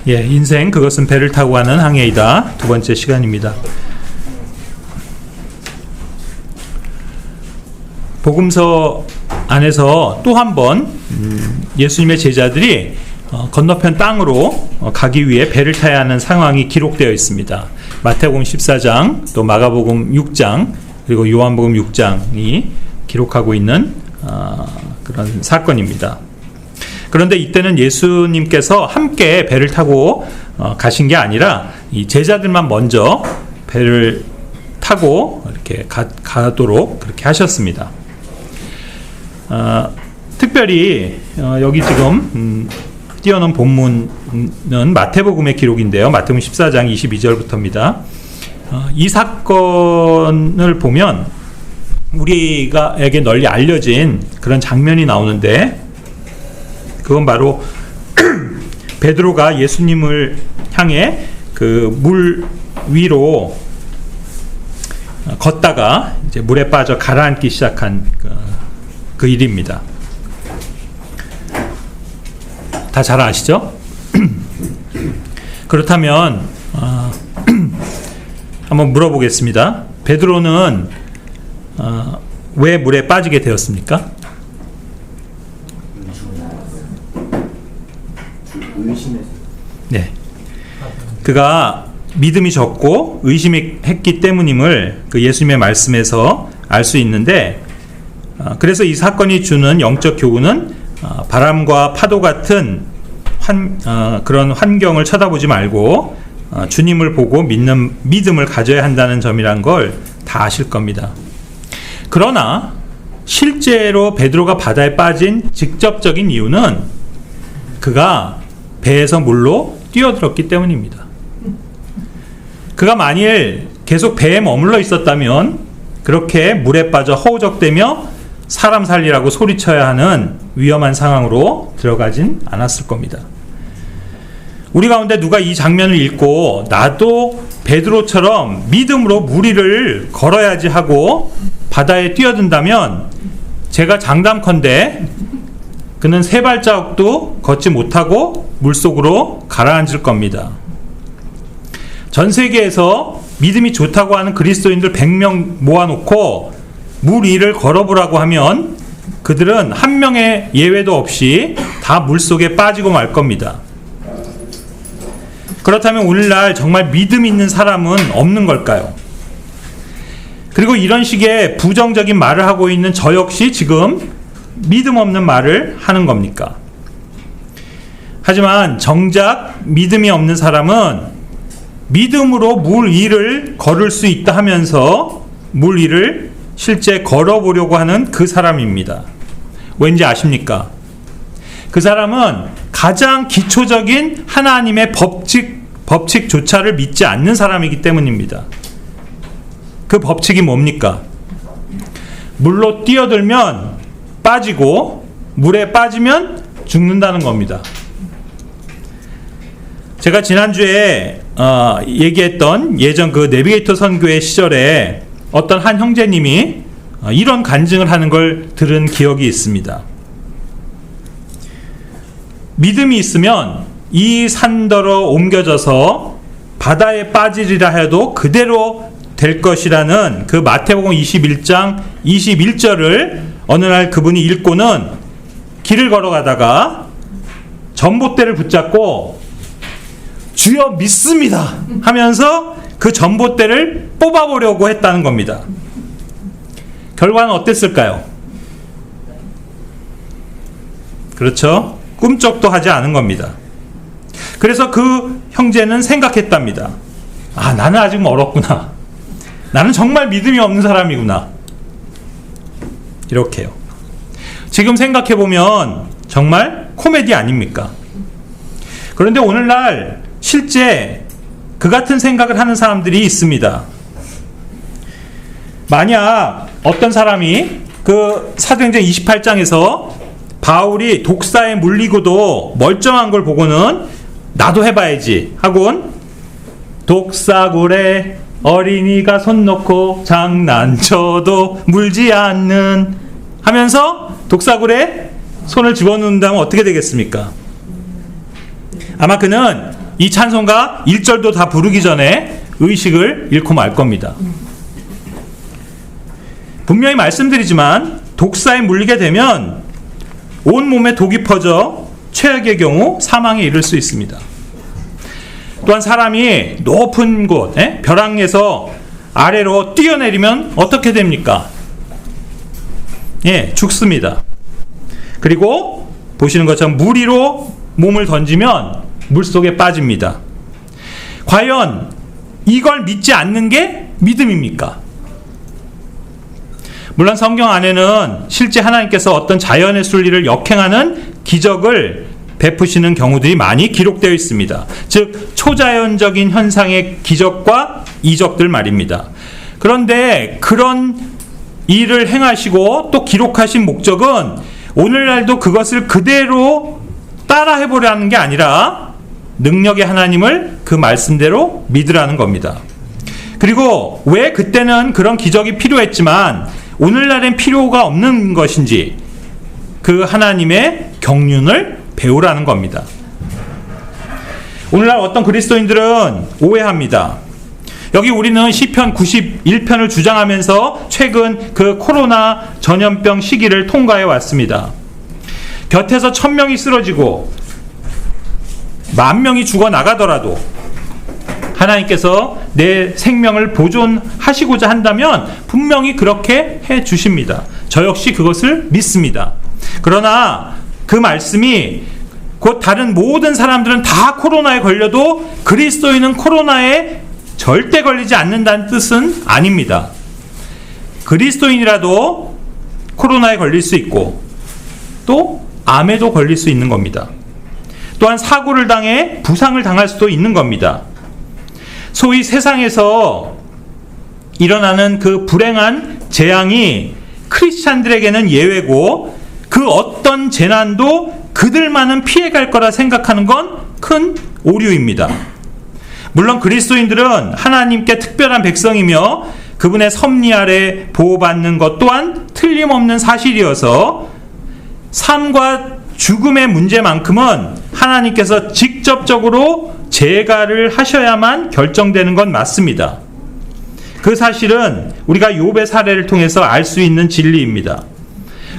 예, 인생 그것은 배를 타고 가는 항해이다. 두 번째 시간입니다. 복음서 안에서 또 한 번 예수님의 제자들이 건너편 땅으로 가기 위해 배를 타야 하는 상황이 기록되어 있습니다. 마태복음 14장, 또 마가복음 6장, 그리고 요한복음 6장이 기록하고 있는 그런 사건입니다. 그런데 이때는 예수님께서 함께 배를 타고 가신 게 아니라 이 제자들만 먼저 배를 타고 이렇게 가도록 그렇게 하셨습니다. 특별히 여기 지금 띄워놓은 본문은 마태복음의 기록인데요. 마태복음 14장 22절부터입니다. 이 사건을 보면 우리가에게 널리 알려진 그런 장면이 나오는데, 그건 바로 베드로가 예수님을 향해 그 물 위로 걷다가 이제 물에 빠져 가라앉기 시작한 그 일입니다. 다 잘 아시죠? 그렇다면 한번 물어보겠습니다. 베드로는 왜 물에 빠지게 되었습니까? 네, 그가 믿음이 적고 의심했기 때문임을 그 예수님의 말씀에서 알 수 있는데, 그래서 이 사건이 주는 영적 교훈은 바람과 파도 같은 그런 환경을 쳐다보지 말고 주님을 보고 믿는 믿음을 가져야 한다는 점이란 걸 다 아실 겁니다. 그러나 실제로 베드로가 바다에 빠진 직접적인 이유는 그가 배에서 물로 뛰어들었기 때문입니다. 그가 만일 계속 배에 머물러 있었다면 그렇게 물에 빠져 허우적대며 사람 살리라고 소리쳐야 하는 위험한 상황으로 들어가진 않았을 겁니다. 우리 가운데 누가 이 장면을 읽고 나도 베드로처럼 믿음으로 물 위를 걸어야지 하고 바다에 뛰어든다면 제가 장담컨대 그는 세 발자국도 걷지 못하고 물속으로 가라앉을 겁니다. 전 세계에서 믿음이 좋다고 하는 그리스도인들 100명 모아놓고 물 위를 걸어보라고 하면 그들은 한 명의 예외도 없이 다 물속에 빠지고 말 겁니다. 그렇다면 오늘날 정말 믿음 있는 사람은 없는 걸까요? 그리고 이런 식의 부정적인 말을 하고 있는 저 역시 지금 믿음 없는 말을 하는 겁니까? 하지만 정작 믿음이 없는 사람은 믿음으로 물 위를 걸을 수 있다 하면서 물 위를 실제 걸어보려고 하는 그 사람입니다. 왠지 아십니까? 그 사람은 가장 기초적인 하나님의 법칙조차를 믿지 않는 사람이기 때문입니다. 그 법칙이 뭡니까? 물로 뛰어들면 빠지고 물에 빠지면 죽는다는 겁니다. 제가 지난주에 얘기했던 예전 그 내비게이터 선교회 시절에 어떤 한 형제님이 이런 간증을 하는 걸 들은 기억이 있습니다. 믿음이 있으면 이 산더러 옮겨져서 바다에 빠지리라 해도 그대로 될 것이라는 그 마태복음 21장 21절을 어느 날 그분이 읽고는 길을 걸어가다가 전봇대를 붙잡고 주여 믿습니다 하면서 그 전봇대를 뽑아보려고 했다는 겁니다. 결과는 어땠을까요? 그렇죠? 꿈쩍도 하지 않은 겁니다. 그래서 그 형제는 생각했답니다. 아, 나는 아직 멀었구나. 나는 정말 믿음이 없는 사람이구나. 이렇게요. 지금 생각해보면 정말 코미디 아닙니까? 그런데 오늘날 실제 그 같은 생각을 하는 사람들이 있습니다. 만약 어떤 사람이 그 사도행전 28장에서 바울이 독사에 물리고도 멀쩡한 걸 보고는 나도 해봐야지 하곤 독사굴에 어린이가 손 놓고 장난쳐도 물지 않는 하면서 독사굴에 손을 집어넣는다면 어떻게 되겠습니까? 아마 그는 이 찬송가 1절도 다 부르기 전에 의식을 잃고 말 겁니다. 분명히 말씀드리지만 독사에 물리게 되면 온몸에 독이 퍼져 최악의 경우 사망에 이를 수 있습니다. 또한 사람이 높은 곳, 벼랑에서 아래로 뛰어내리면 어떻게 됩니까? 죽습니다. 그리고 보시는 것처럼 물 위로 몸을 던지면 물속에 빠집니다. 과연 이걸 믿지 않는 게 믿음입니까? 물론 성경 안에는 실제 하나님께서 어떤 자연의 순리를 역행하는 기적을 베푸시는 경우들이 많이 기록되어 있습니다. 즉 초자연적인 현상의 기적과 이적들 말입니다. 그런데 그런 일을 행하시고 또 기록하신 목적은 오늘날도 그것을 그대로 따라해보려 하는 게 아니라 능력의 하나님을 그 말씀대로 믿으라는 겁니다. 그리고 왜 그때는 그런 기적이 필요했지만 오늘날엔 필요가 없는 것인지 그 하나님의 경륜을 배우라는 겁니다. 오늘날 어떤 그리스도인들은 오해합니다. 여기 우리는 시편 91편을 주장하면서 최근 그 코로나 전염병 시기를 통과해 왔습니다. 곁에서 1000명이 쓰러지고 10,000명이 죽어 나가더라도 하나님께서 내 생명을 보존하시고자 한다면 분명히 그렇게 해 주십니다. 저 역시 그것을 믿습니다. 그러나 그 말씀이 곧 다른 모든 사람들은 다 코로나에 걸려도 그리스도인은 코로나에 절대 걸리지 않는다는 뜻은 아닙니다. 그리스도인이라도 코로나에 걸릴 수 있고 또 암에도 걸릴 수 있는 겁니다. 또한 사고를 당해 부상을 당할 수도 있는 겁니다. 소위 세상에서 일어나는 그 불행한 재앙이 크리스찬들에게는 예외고 그 어떤 재난도 그들만은 피해갈 거라 생각하는 건 큰 오류입니다. 물론 그리스도인들은 하나님께 특별한 백성이며 그분의 섭리 아래 보호받는 것 또한 틀림없는 사실이어서 삶과 죽음의 문제만큼은 하나님께서 직접적으로 재가를 하셔야만 결정되는 건 맞습니다. 그 사실은 우리가 욥의 사례를 통해서 알 수 있는 진리입니다.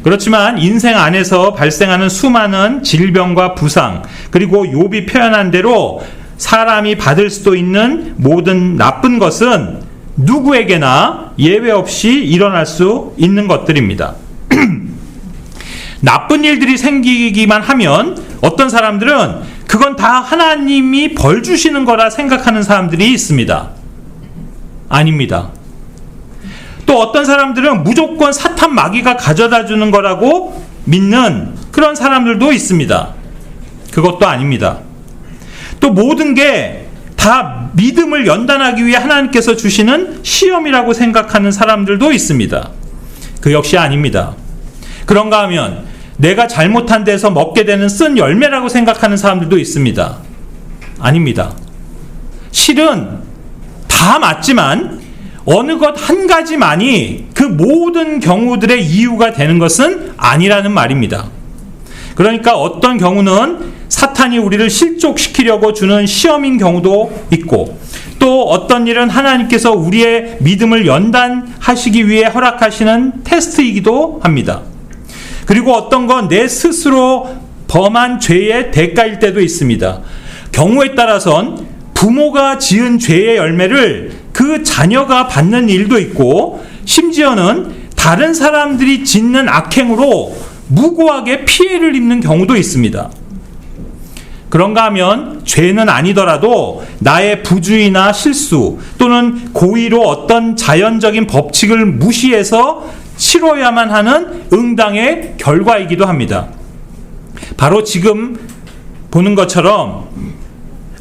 그렇지만 인생 안에서 발생하는 수많은 질병과 부상, 그리고 욥이 표현한 대로 사람이 받을 수도 있는 모든 나쁜 것은 누구에게나 예외 없이 일어날 수 있는 것들입니다. 나쁜 일들이 생기기만 하면 어떤 사람들은 그건 다 하나님이 벌 주시는 거라 생각하는 사람들이 있습니다. 아닙니다. 또 어떤 사람들은 무조건 사탄 마귀가 가져다 주는 거라고 믿는 그런 사람들도 있습니다. 그것도 아닙니다. 또 모든 게 다 믿음을 연단하기 위해 하나님께서 주시는 시험이라고 생각하는 사람들도 있습니다. 그 역시 아닙니다. 그런가 하면 내가 잘못한 데서 먹게 되는 쓴 열매라고 생각하는 사람들도 있습니다. 아닙니다. 실은 다 맞지만 어느 것 한 가지만이 그 모든 경우들의 이유가 되는 것은 아니라는 말입니다. 그러니까 어떤 경우는 사탄이 우리를 실족시키려고 주는 시험인 경우도 있고 또 어떤 일은 하나님께서 우리의 믿음을 연단하시기 위해 허락하시는 테스트이기도 합니다. 그리고 어떤 건 내 스스로 범한 죄의 대가일 때도 있습니다. 경우에 따라선 부모가 지은 죄의 열매를 그 자녀가 받는 일도 있고 심지어는 다른 사람들이 짓는 악행으로 무고하게 피해를 입는 경우도 있습니다. 그런가 하면 죄는 아니더라도 나의 부주의나 실수 또는 고의로 어떤 자연적인 법칙을 무시해서 치러야만 하는 응당의 결과이기도 합니다. 바로 지금 보는 것처럼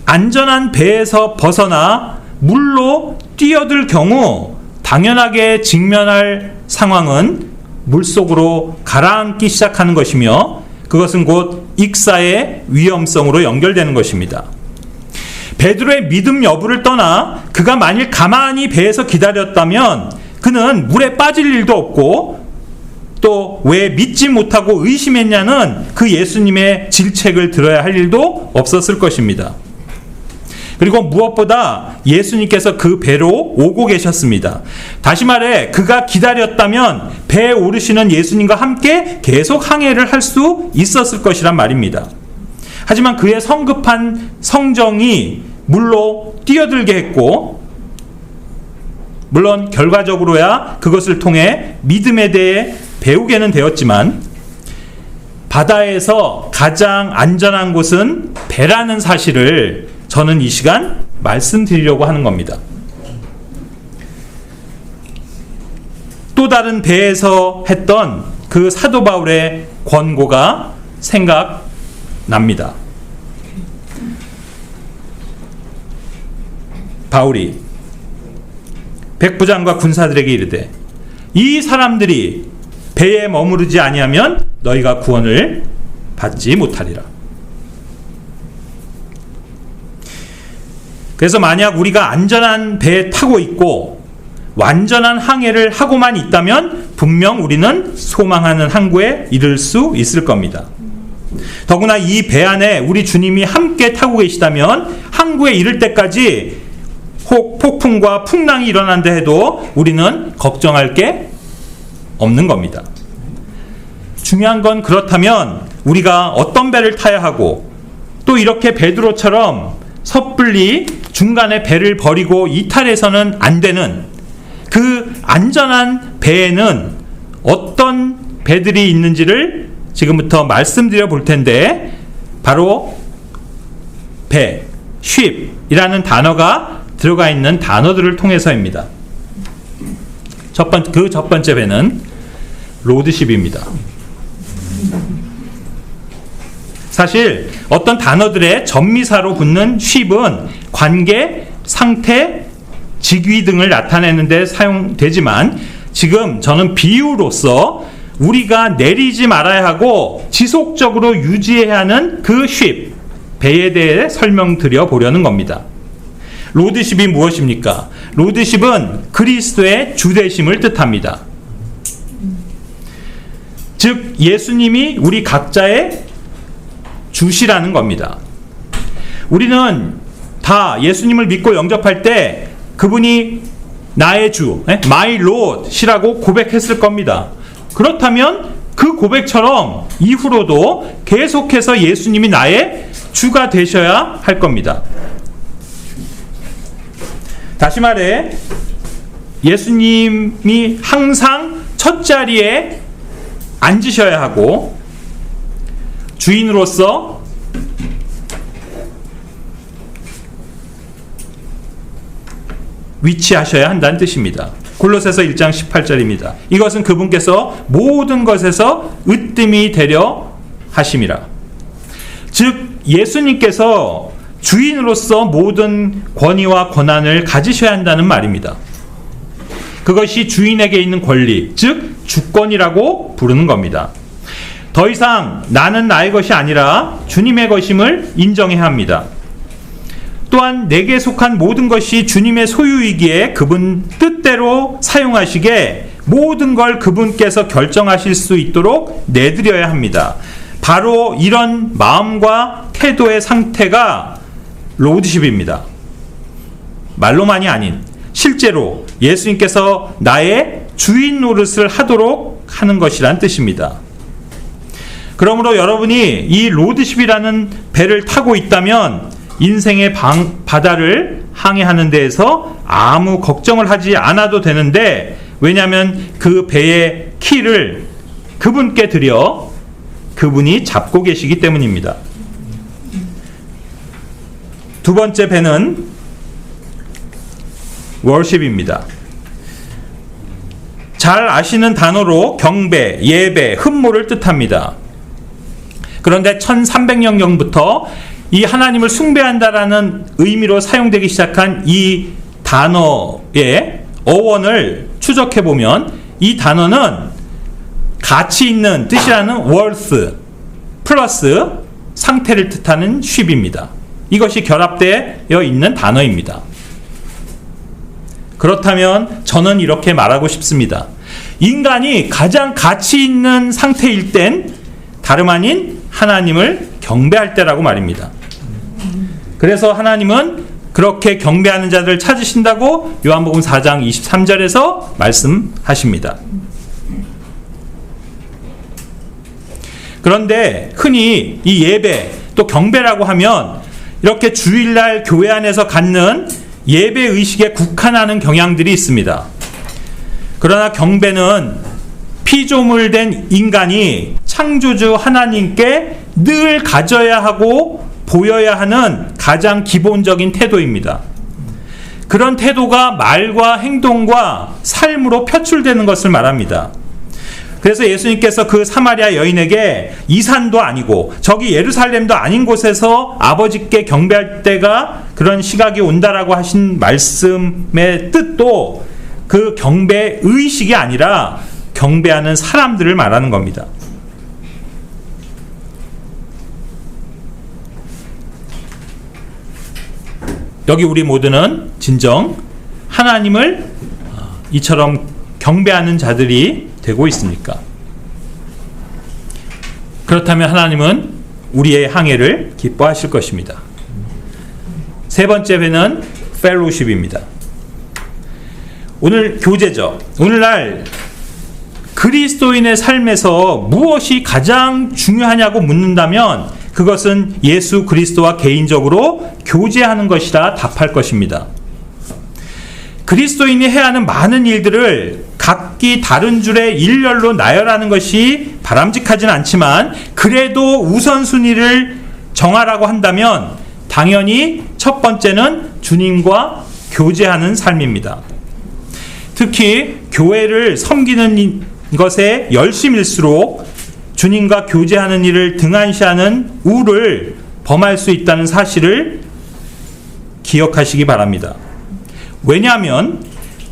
안전한 배에서 벗어나 물로 뛰어들 경우 당연하게 직면할 상황은 물속으로 가라앉기 시작하는 것이며 그것은 곧 익사의 위험성으로 연결되는 것입니다. 베드로의 믿음 여부를 떠나 그가 만일 가만히 배에서 기다렸다면 그는 물에 빠질 일도 없고 또 왜 믿지 못하고 의심했냐는 그 예수님의 질책을 들어야 할 일도 없었을 것입니다. 그리고 무엇보다 예수님께서 그 배로 오고 계셨습니다. 다시 말해 그가 기다렸다면 배에 오르시는 예수님과 함께 계속 항해를 할 수 있었을 것이란 말입니다. 하지만 그의 성급한 성정이 물로 뛰어들게 했고, 물론 결과적으로야 그것을 통해 믿음에 대해 배우게는 되었지만 바다에서 가장 안전한 곳은 배라는 사실을 저는 이 시간 말씀드리려고 하는 겁니다. 또 다른 배에서 했던 그 사도 바울의 권고가 생각납니다. 바울이 백부장과 군사들에게 이르되 이 사람들이 배에 머무르지 아니하면 너희가 구원을 받지 못하리라. 그래서 만약 우리가 안전한 배에 타고 있고 완전한 항해를 하고만 있다면 분명 우리는 소망하는 항구에 이를 수 있을 겁니다. 더구나 이 배 안에 우리 주님이 함께 타고 계시다면 항구에 이를 때까지 혹 폭풍과 풍랑이 일어난다 해도 우리는 걱정할 게 없는 겁니다. 중요한 건 그렇다면 우리가 어떤 배를 타야 하고 또 이렇게 베드로처럼 섣불리 중간에 배를 버리고 이탈해서는 안 되는 그 안전한 배에는 어떤 배들이 있는지를 지금부터 말씀드려 볼 텐데, 바로 배, ship이라는 단어가 들어가 있는 단어들을 통해서입니다. 첫 번째 배는 로드십입니다. 사실 어떤 단어들의 전미사로 붙는 ship은 관계, 상태, 직위 등을 나타내는 데 사용되지만 지금 저는 비유로서 우리가 내리지 말아야 하고 지속적으로 유지해야 하는 그 ship, 배에 대해 설명드려 보려는 겁니다. 로드십이 무엇입니까? 로드십은 그리스도의 주되심을 뜻합니다. 즉 예수님이 우리 각자의 주시라는 겁니다. 우리는 다 예수님을 믿고 영접할 때 그분이 나의 주, my Lord이라고 고백했을 겁니다. 그렇다면 그 고백처럼 이후로도 계속해서 예수님이 나의 주가 되셔야 할 겁니다. 다시 말해 예수님이 항상 첫 자리에 앉으셔야 하고 주인으로서 위치하셔야 한다는 뜻입니다. 골로새서 1장 18절입니다. 이것은 그분께서 모든 것에서 으뜸이 되려 하심이라. 즉 예수님께서 주인으로서 모든 권위와 권한을 가지셔야 한다는 말입니다. 그것이 주인에게 있는 권리, 즉 주권이라고 부르는 겁니다. 더 이상 나는 나의 것이 아니라 주님의 것임을 인정해야 합니다. 또한 내게 속한 모든 것이 주님의 소유이기에 그분 뜻대로 사용하시게 모든 걸 그분께서 결정하실 수 있도록 내드려야 합니다. 바로 이런 마음과 태도의 상태가 로드십입니다. 말로만이 아닌 실제로 예수님께서 나의 주인 노릇을 하도록 하는 것이란 뜻입니다. 그러므로 여러분이 이 로드십이라는 배를 타고 있다면 인생의 바다를 항해하는 데에서 아무 걱정을 하지 않아도 되는데, 왜냐하면 그 배의 키를 그분께 드려 그분이 잡고 계시기 때문입니다. 두 번째 배는 worship입니다. 잘 아시는 단어로 경배, 예배, 흠모를 뜻합니다. 그런데 1300년경부터 이 하나님을 숭배한다라는 의미로 사용되기 시작한 이 단어의 어원을 추적해 보면 이 단어는 가치 있는 뜻이라는 worth 플러스 상태를 뜻하는 ship입니다. 이것이 결합되어 있는 단어입니다. 그렇다면 저는 이렇게 말하고 싶습니다. 인간이 가장 가치 있는 상태일 땐 다름 아닌 하나님을 경배할 때라고 말입니다. 그래서 하나님은 그렇게 경배하는 자들을 찾으신다고 요한복음 4장 23절에서 말씀하십니다. 그런데 흔히 이 예배 또 경배라고 하면 이렇게 주일날 교회 안에서 갖는 예배 의식에 국한하는 경향들이 있습니다. 그러나 경배는 피조물된 인간이 창조주 하나님께 늘 가져야 하고 보여야 하는 가장 기본적인 태도입니다. 그런 태도가 말과 행동과 삶으로 표출되는 것을 말합니다. 그래서 예수님께서 그 사마리아 여인에게 이 산도 아니고 저기 예루살렘도 아닌 곳에서 아버지께 경배할 때가 그런 시각이 온다라고 하신 말씀의 뜻도 그 경배 의식이 아니라 경배하는 사람들을 말하는 겁니다. 여기 우리 모두는 진정 하나님을 이처럼 경배하는 자들이 되고 있습니까? 그렇다면 하나님은 우리의 항해를 기뻐하실 것입니다. 세 번째 회는 펠로십입니다. 오늘 교제죠. 오늘날 그리스도인의 삶에서 무엇이 가장 중요하냐고 묻는다면 그것은 예수 그리스도와 개인적으로 교제하는 것이라 답할 것입니다. 그리스도인이 해야 하는 많은 일들을 각기 다른 줄의 일렬로 나열하는 것이 바람직하진 않지만 그래도 우선순위를 정하라고 한다면 당연히 첫 번째는 주님과 교제하는 삶입니다. 특히 교회를 섬기는 것에 열심일수록 주님과 교제하는 일을 등한시하는 우를 범할 수 있다는 사실을 기억하시기 바랍니다. 왜냐하면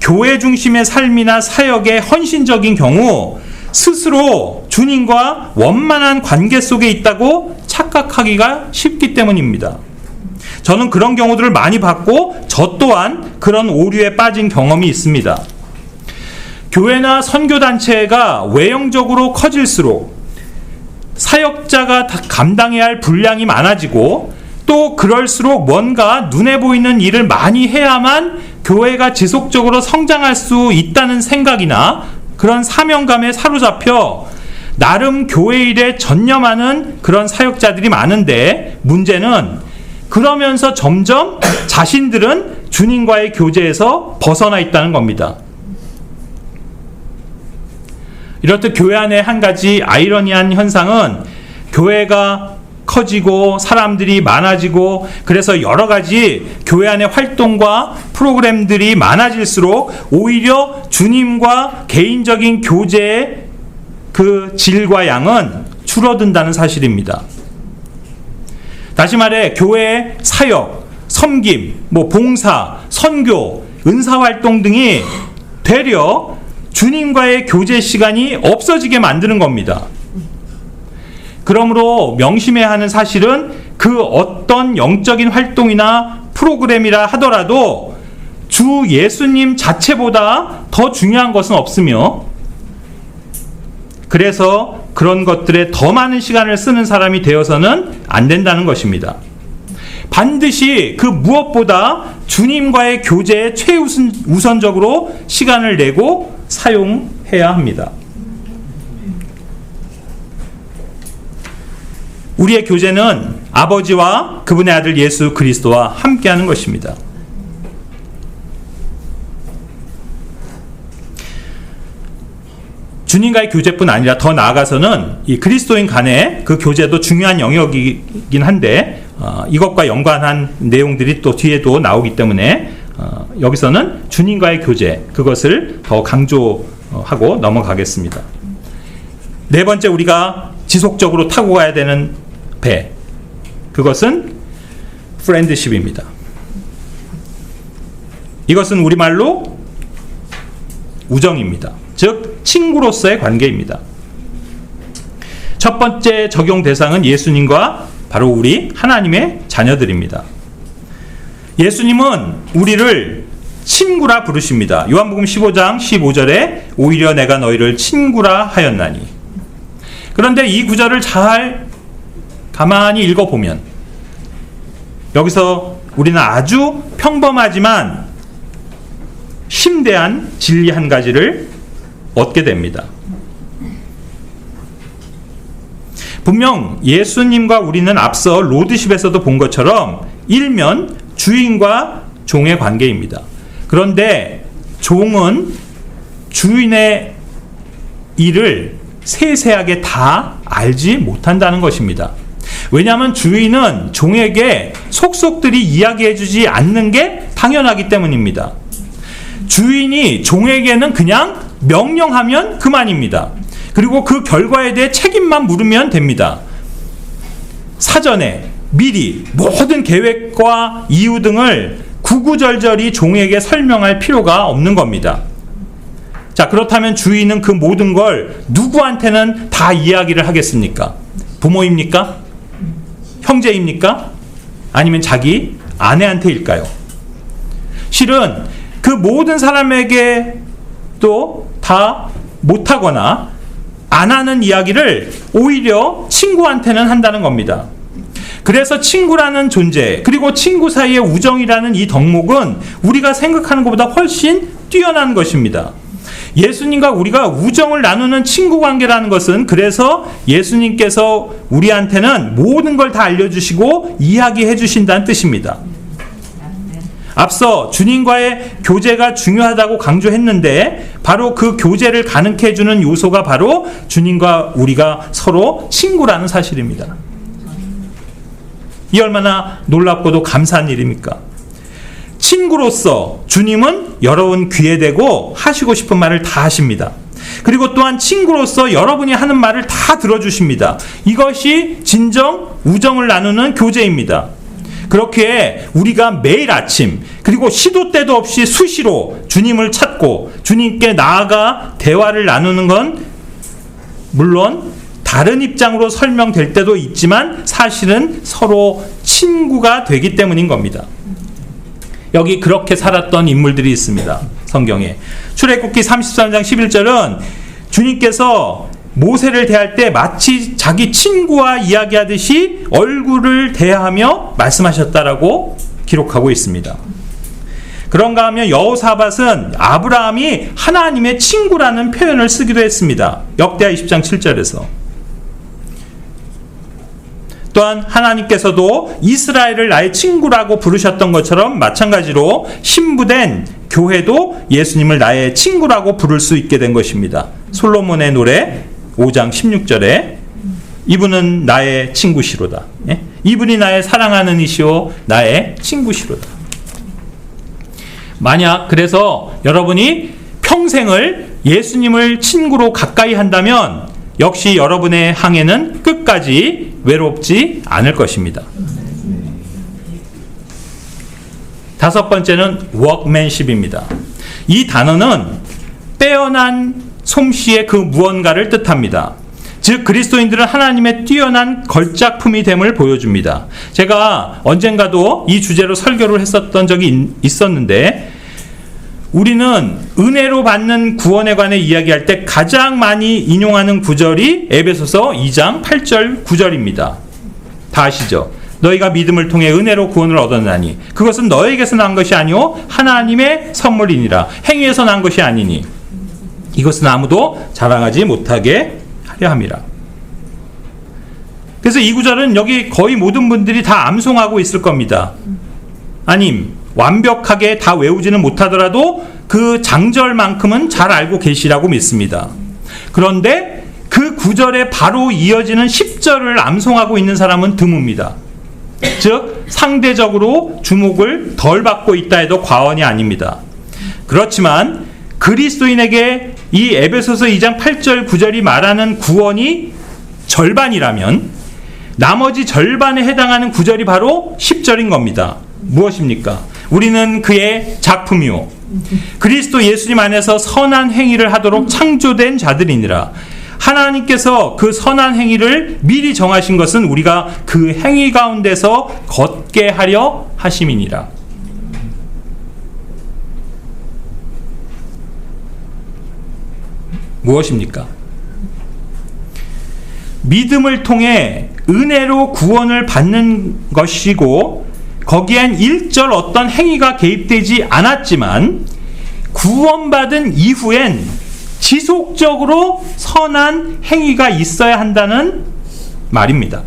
교회 중심의 삶이나 사역에 헌신적인 경우 스스로 주님과 원만한 관계 속에 있다고 착각하기가 쉽기 때문입니다. 저는 그런 경우들을 많이 봤고 저 또한 그런 오류에 빠진 경험이 있습니다. 교회나 선교단체가 외형적으로 커질수록 사역자가 감당해야 할 분량이 많아지고 또 그럴수록 뭔가 눈에 보이는 일을 많이 해야만 교회가 지속적으로 성장할 수 있다는 생각이나 그런 사명감에 사로잡혀 나름 교회 일에 전념하는 그런 사역자들이 많은데 문제는 그러면서 점점 자신들은 주님과의 교제에서 벗어나 있다는 겁니다. 이렇듯 교회 안에 한 가지 아이러니한 현상은 교회가 커지고 사람들이 많아지고 그래서 여러 가지 교회 안의 활동과 프로그램들이 많아질수록 오히려 주님과 개인적인 교제의 그 질과 양은 줄어든다는 사실입니다. 다시 말해 교회의 사역, 섬김, 봉사, 선교, 은사활동 등이 되려 주님과의 교제 시간이 없어지게 만드는 겁니다. 그러므로 명심해야 하는 사실은 그 어떤 영적인 활동이나 프로그램이라 하더라도 주 예수님 자체보다 더 중요한 것은 없으며 그래서 그런 것들에 더 많은 시간을 쓰는 사람이 되어서는 안 된다는 것입니다. 반드시 그 무엇보다 주님과의 교제에 최우선적으로 시간을 내고 사용해야 합니다. 우리의 교제는 아버지와 그분의 아들 예수 그리스도와 함께하는 것입니다. 주님과의 교제뿐 아니라 더 나아가서는 이 그리스도인 간의 그 교제도 중요한 영역이긴 한데 이것과 연관한 내용들이 또 뒤에도 나오기 때문에 여기서는 주님과의 교제 그것을 더 강조하고 넘어가겠습니다. 네 번째 우리가 지속적으로 타고 가야 되는 배 그것은 프렌드십입니다. 이것은 우리말로 우정입니다. 즉 친구로서의 관계입니다. 첫 번째 적용 대상은 예수님과 바로 우리 하나님의 자녀들입니다. 예수님은 우리를 친구라 부르십니다. 요한복음 15장 15절에 오히려 내가 너희를 친구라 하였나니. 그런데 이 구절을 잘 가만히 읽어보면 여기서 우리는 아주 평범하지만 심대한 진리 한 가지를 얻게 됩니다. 분명 예수님과 우리는 앞서 로드십에서도 본 것처럼 일면 주인과 종의 관계입니다. 그런데 종은 주인의 일을 세세하게 다 알지 못한다는 것입니다. 왜냐하면 주인은 종에게 속속들이 이야기해주지 않는 게 당연하기 때문입니다. 주인이 종에게는 그냥 명령하면 그만입니다. 그리고 그 결과에 대해 책임만 물으면 됩니다. 사전에 미리 모든 계획과 이유 등을 구구절절히 종에게 설명할 필요가 없는 겁니다. 자, 그렇다면 주인은 그 모든 걸 누구한테는 다 이야기를 하겠습니까? 부모입니까? 형제입니까? 아니면 자기 아내한테일까요? 실은 그 모든 사람에게 또 다 못하거나 안 하는 이야기를 오히려 친구한테는 한다는 겁니다. 그래서 친구라는 존재, 그리고 친구 사이의 우정이라는 이 덕목은 우리가 생각하는 것보다 훨씬 뛰어난 것입니다. 예수님과 우리가 우정을 나누는 친구 관계라는 것은 그래서 예수님께서 우리한테는 모든 걸 다 알려주시고 이야기해 주신다는 뜻입니다. 앞서 주님과의 교제가 중요하다고 강조했는데 바로 그 교제를 가능케 해주는 요소가 바로 주님과 우리가 서로 친구라는 사실입니다. 이 얼마나 놀랍고도 감사한 일입니까? 친구로서 주님은 여러분 귀에 대고 하시고 싶은 말을 다 하십니다. 그리고 또한 친구로서 여러분이 하는 말을 다 들어주십니다. 이것이 진정 우정을 나누는 교제입니다. 그렇게 우리가 매일 아침 그리고 시도 때도 없이 수시로 주님을 찾고 주님께 나아가 대화를 나누는 건 물론 다른 입장으로 설명될 때도 있지만 사실은 서로 친구가 되기 때문인 겁니다. 여기 그렇게 살았던 인물들이 있습니다. 성경에. 출애굽기 33장 11절은 주님께서 모세를 대할 때 마치 자기 친구와 이야기하듯이 얼굴을 대하며 말씀하셨다라고 기록하고 있습니다. 그런가 하면 여호사밧은 아브라함이 하나님의 친구라는 표현을 쓰기도 했습니다. 역대하 20장 7절에서. 또한 하나님께서도 이스라엘을 나의 친구라고 부르셨던 것처럼 마찬가지로 신부된 교회도 예수님을 나의 친구라고 부를 수 있게 된 것입니다. 솔로몬의 노래 5장 16절에 이분은 나의 친구시로다. 예? 이분이 나의 사랑하는 이시오 나의 친구시로다. 만약 그래서 여러분이 평생을 예수님을 친구로 가까이 한다면 역시 여러분의 항해는 끝까지 외롭지 않을 것입니다. 다섯 번째는 workmanship입니다. 이 단어는 빼어난 솜씨의 그 무언가를 뜻합니다. 즉 그리스도인들은 하나님의 뛰어난 걸작품이 됨을 보여줍니다. 제가 언젠가도 이 주제로 설교를 했었던 적이 있었는데 우리는 은혜로 받는 구원에 관해 이야기할 때 가장 많이 인용하는 구절이 에베소서 2장 8절 9절입니다. 다 아시죠? 너희가 믿음을 통해 은혜로 구원을 얻었나니 그것은 너에게서 난 것이 아니오 하나님의 선물이니라. 행위에서 난 것이 아니니 이것은 아무도 자랑하지 못하게 하려 함이라. 그래서 이 구절은 여기 거의 모든 분들이 다 암송하고 있을 겁니다. 아님 완벽하게 다 외우지는 못하더라도 그 장절만큼은 잘 알고 계시라고 믿습니다. 그런데 그 구절에 바로 이어지는 10절을 암송하고 있는 사람은 드뭅니다. 즉 상대적으로 주목을 덜 받고 있다 해도 과언이 아닙니다. 그렇지만 그리스도인에게 이 에베소서 2장 8절 9절이 말하는 구원이 절반이라면 나머지 절반에 해당하는 구절이 바로 10절인 겁니다. 무엇입니까? 우리는 그의 작품이요 그리스도 예수님 안에서 선한 행위를 하도록 창조된 자들이니라. 하나님께서 그 선한 행위를 미리 정하신 것은 우리가 그 행위 가운데서 걷게 하려 하심이니라. 무엇입니까? 믿음을 통해 은혜로 구원을 받는 것이고 거기엔 일절 어떤 행위가 개입되지 않았지만 구원받은 이후엔 지속적으로 선한 행위가 있어야 한다는 말입니다.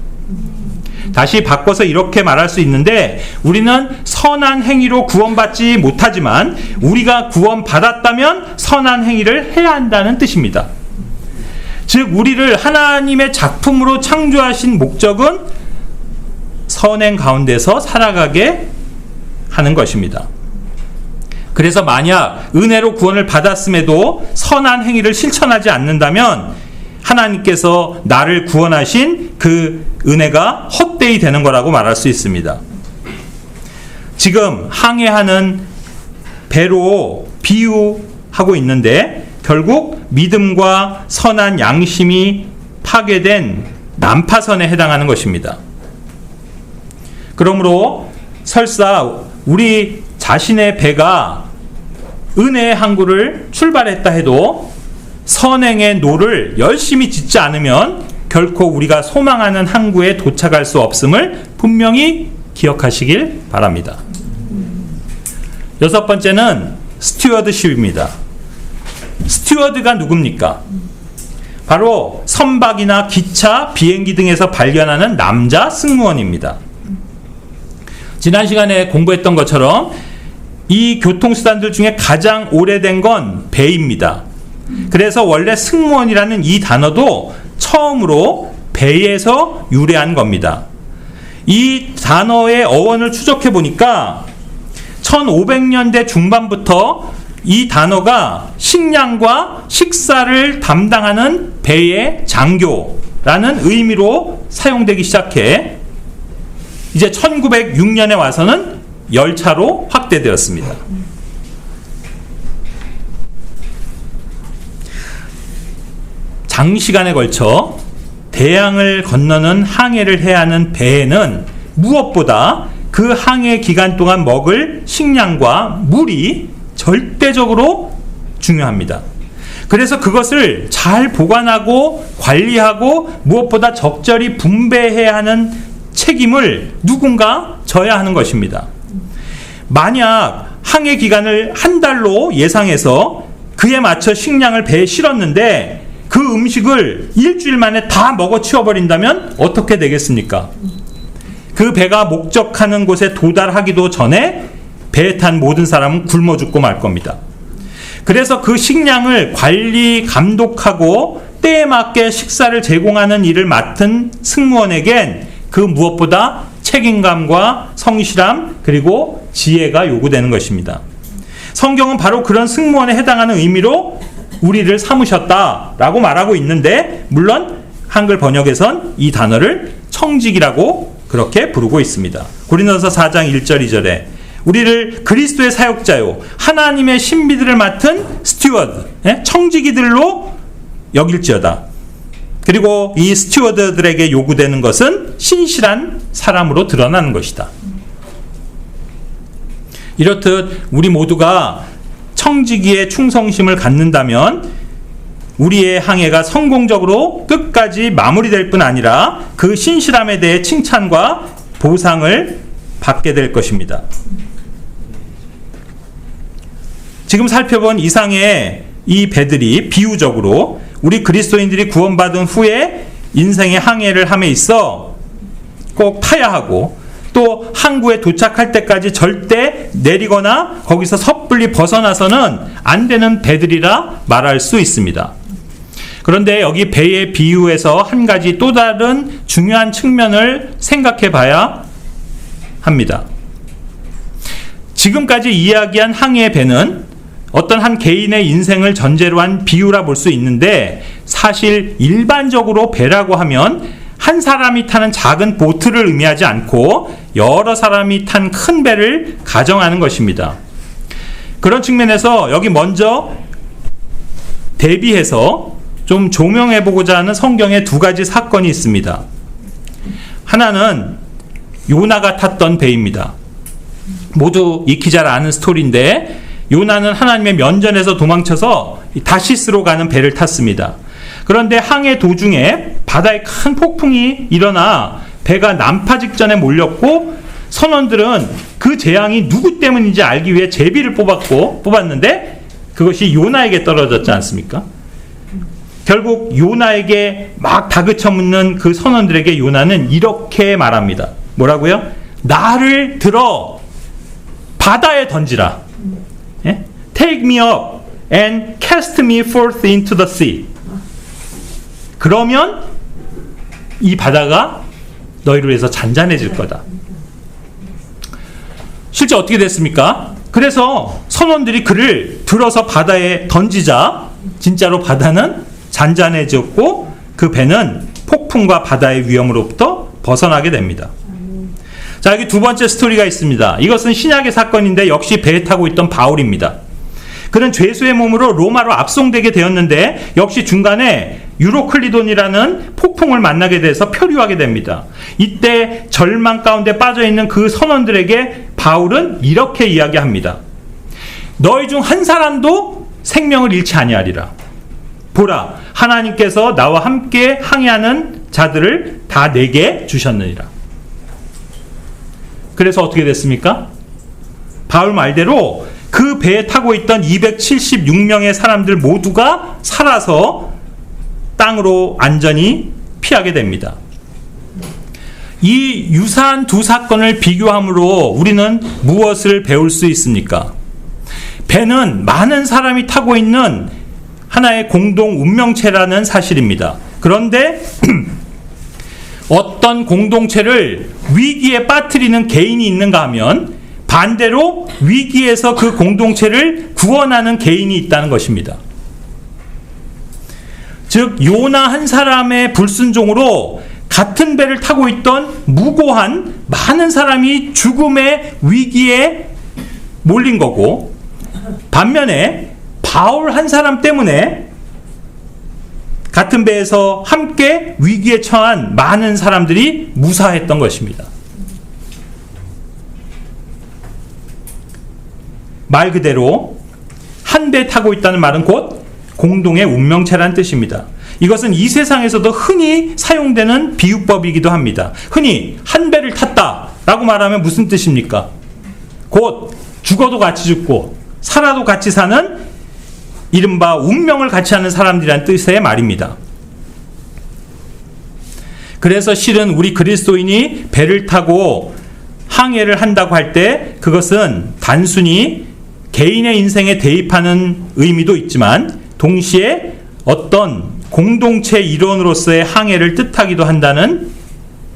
다시 바꿔서 이렇게 말할 수 있는데, 우리는 선한 행위로 구원받지 못하지만 우리가 구원받았다면 선한 행위를 해야 한다는 뜻입니다. 즉 우리를 하나님의 작품으로 창조하신 목적은 선행 가운데서 살아가게 하는 것입니다. 그래서 만약 은혜로 구원을 받았음에도 선한 행위를 실천하지 않는다면 하나님께서 나를 구원하신 그 은혜가 헛되이 되는 거라고 말할 수 있습니다. 지금 항해하는 배로 비유하고 있는데, 결국 믿음과 선한 양심이 파괴된 난파선에 해당하는 것입니다. 그러므로 설사 우리 자신의 배가 은혜의 항구를 출발했다 해도 선행의 노를 열심히 짓지 않으면 결코 우리가 소망하는 항구에 도착할 수 없음을 분명히 기억하시길 바랍니다. 여섯 번째는 스튜어드십입니다. 스튜어드가 누굽니까? 바로 선박이나 기차, 비행기 등에서 발견하는 남자 승무원입니다. 지난 시간에 공부했던 것처럼 이 교통수단들 중에 가장 오래된 건 배입니다. 그래서 원래 승무원이라는 이 단어도 처음으로 배에서 유래한 겁니다. 이 단어의 어원을 추적해 보니까 1500년대 중반부터 이 단어가 식량과 식사를 담당하는 배의 장교라는 의미로 사용되기 시작해 이제 1906년에 와서는 열차로 확대되었습니다. 장시간에 걸쳐 대양을 건너는 항해를 해야 하는 배에는 무엇보다 그 항해 기간 동안 먹을 식량과 물이 절대적으로 중요합니다. 그래서 그것을 잘 보관하고 관리하고 무엇보다 적절히 분배해야 하는 책임을 누군가 져야 하는 것입니다. 만약 항해 기간을 한 달로 예상해서 그에 맞춰 식량을 배에 실었는데 그 음식을 일주일 만에 다 먹어 치워버린다면 어떻게 되겠습니까? 그 배가 목적하는 곳에 도달하기도 전에 배에 탄 모든 사람은 굶어 죽고 말 겁니다. 그래서 그 식량을 관리, 감독하고 때에 맞게 식사를 제공하는 일을 맡은 승무원에겐 그 무엇보다 책임감과 성실함 그리고 지혜가 요구되는 것입니다. 성경은 바로 그런 승무원에 해당하는 의미로 우리를 삼으셨다라고 말하고 있는데, 물론 한글 번역에선 이 단어를 청직이라고 그렇게 부르고 있습니다. 고린도서 4장 1절 2절에 우리를 그리스도의 사역자요 하나님의 신비들을 맡은 스튜어드, 청지기들로 여길지어다. 그리고 이 스튜어드들에게 요구되는 것은 신실한 사람으로 드러나는 것이다. 이렇듯 우리 모두가 청지기의 충성심을 갖는다면 우리의 항해가 성공적으로 끝까지 마무리될 뿐 아니라 그 신실함에 대해 칭찬과 보상을 받게 될 것입니다. 지금 살펴본 이상의 이 배들이 비유적으로 우리 그리스도인들이 구원받은 후에 인생의 항해를 함에 있어 꼭 타야 하고 또 항구에 도착할 때까지 절대 내리거나 거기서 섣불리 벗어나서는 안 되는 배들이라 말할 수 있습니다. 그런데 여기 배의 비유에서 한 가지 또 다른 중요한 측면을 생각해 봐야 합니다. 지금까지 이야기한 항해의 배는 어떤 한 개인의 인생을 전제로 한 비유라 볼 수 있는데, 사실 일반적으로 배라고 하면 한 사람이 타는 작은 보트를 의미하지 않고 여러 사람이 탄 큰 배를 가정하는 것입니다. 그런 측면에서 여기 먼저 대비해서 좀 조명해보고자 하는 성경의 두 가지 사건이 있습니다. 하나는 요나가 탔던 배입니다. 모두 익히 잘 아는 스토리인데, 요나는 하나님의 면전에서 도망쳐서 다시스로 가는 배를 탔습니다. 그런데 항해 도중에 바다에 큰 폭풍이 일어나 배가 난파 직전에 몰렸고 선원들은 그 재앙이 누구 때문인지 알기 위해 제비를 뽑았는데 그것이 요나에게 떨어졌지 않습니까? 결국 요나에게 막 다그쳐묻는 그 선원들에게 요나는 이렇게 말합니다. 뭐라고요? 나를 들어 바다에 던지라. 예? Take me up and cast me forth into the sea. 그러면 이 바다가 너희를 위해서 잔잔해질 거다. 실제 어떻게 됐습니까? 그래서 선원들이 그를 들어서 바다에 던지자 진짜로 바다는 잔잔해졌고 그 배는 폭풍과 바다의 위험으로부터 벗어나게 됩니다. 자, 여기 두 번째 스토리가 있습니다. 이것은 신약의 사건인데 역시 배에 타고 있던 바울입니다. 그는 죄수의 몸으로 로마로 압송되게 되었는데 역시 중간에 유로클리돈이라는 폭풍을 만나게 돼서 표류하게 됩니다. 이때 절망 가운데 빠져있는 그 선원들에게 바울은 이렇게 이야기합니다. 너희 중 한 사람도 생명을 잃지 아니하리라. 보라, 하나님께서 나와 함께 항해하는 자들을 다 내게 주셨느니라. 그래서 어떻게 됐습니까? 바울 말대로 그 배에 타고 있던 276명의 사람들 모두가 살아서 땅으로 안전히 피하게 됩니다. 이 유사한 두 사건을 비교함으로 우리는 무엇을 배울 수 있습니까? 배는 많은 사람이 타고 있는 하나의 공동 운명체라는 사실입니다. 그런데 어떤 공동체를 위기에 빠뜨리는 개인이 있는가 하면 반대로 위기에서 그 공동체를 구원하는 개인이 있다는 것입니다. 즉 요나 한 사람의 불순종으로 같은 배를 타고 있던 무고한 많은 사람이 죽음의 위기에 몰린 거고, 반면에 바울 한 사람 때문에 같은 배에서 함께 위기에 처한 많은 사람들이 무사했던 것입니다. 말 그대로 한 배 타고 있다는 말은 곧 공동의 운명체라는 뜻입니다. 이것은 이 세상에서도 흔히 사용되는 비유법이기도 합니다. 흔히 한 배를 탔다라고 말하면 무슨 뜻입니까? 곧 죽어도 같이 죽고 살아도 같이 사는 이른바 운명을 같이 하는 사람들이란 뜻의 말입니다. 그래서 실은 우리 그리스도인이 배를 타고 항해를 한다고 할 때 그것은 단순히 개인의 인생에 대입하는 의미도 있지만 동시에 어떤 공동체 일원으로서의 항해를 뜻하기도 한다는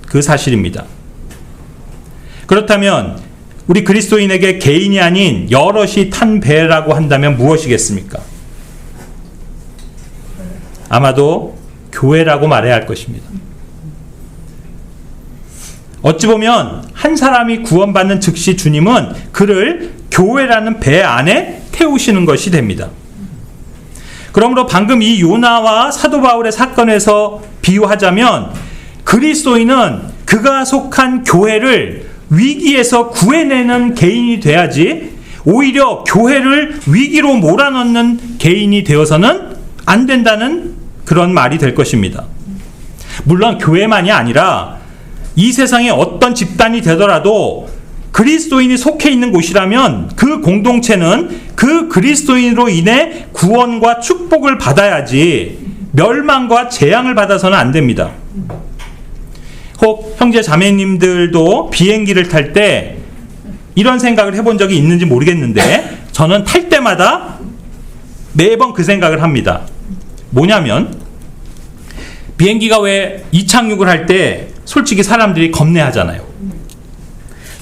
그 사실입니다. 그렇다면 우리 그리스도인에게 개인이 아닌 여럿이 탄 배라고 한다면 무엇이겠습니까? 아마도 교회라고 말해야 할 것입니다. 어찌 보면 한 사람이 구원받는 즉시 주님은 그를 교회라는 배 안에 태우시는 것이 됩니다. 그러므로 방금 이 요나와 사도 바울의 사건에서 비유하자면 그리스도인은 그가 속한 교회를 위기에서 구해내는 개인이 돼야지 오히려 교회를 위기로 몰아넣는 개인이 되어서는 안 된다는 그런 말이 될 것입니다. 물론 교회만이 아니라 이 세상에 어떤 집단이 되더라도 그리스도인이 속해 있는 곳이라면 그 공동체는 그 그리스도인으로 인해 구원과 축복을 받아야지 멸망과 재앙을 받아서는 안 됩니다. 혹 형제 자매님들도 비행기를 탈 때 이런 생각을 해본 적이 있는지 모르겠는데 저는 탈 때마다 매번 그 생각을 합니다. 뭐냐면 비행기가 왜 이착륙을 할 때 솔직히 사람들이 겁내하잖아요.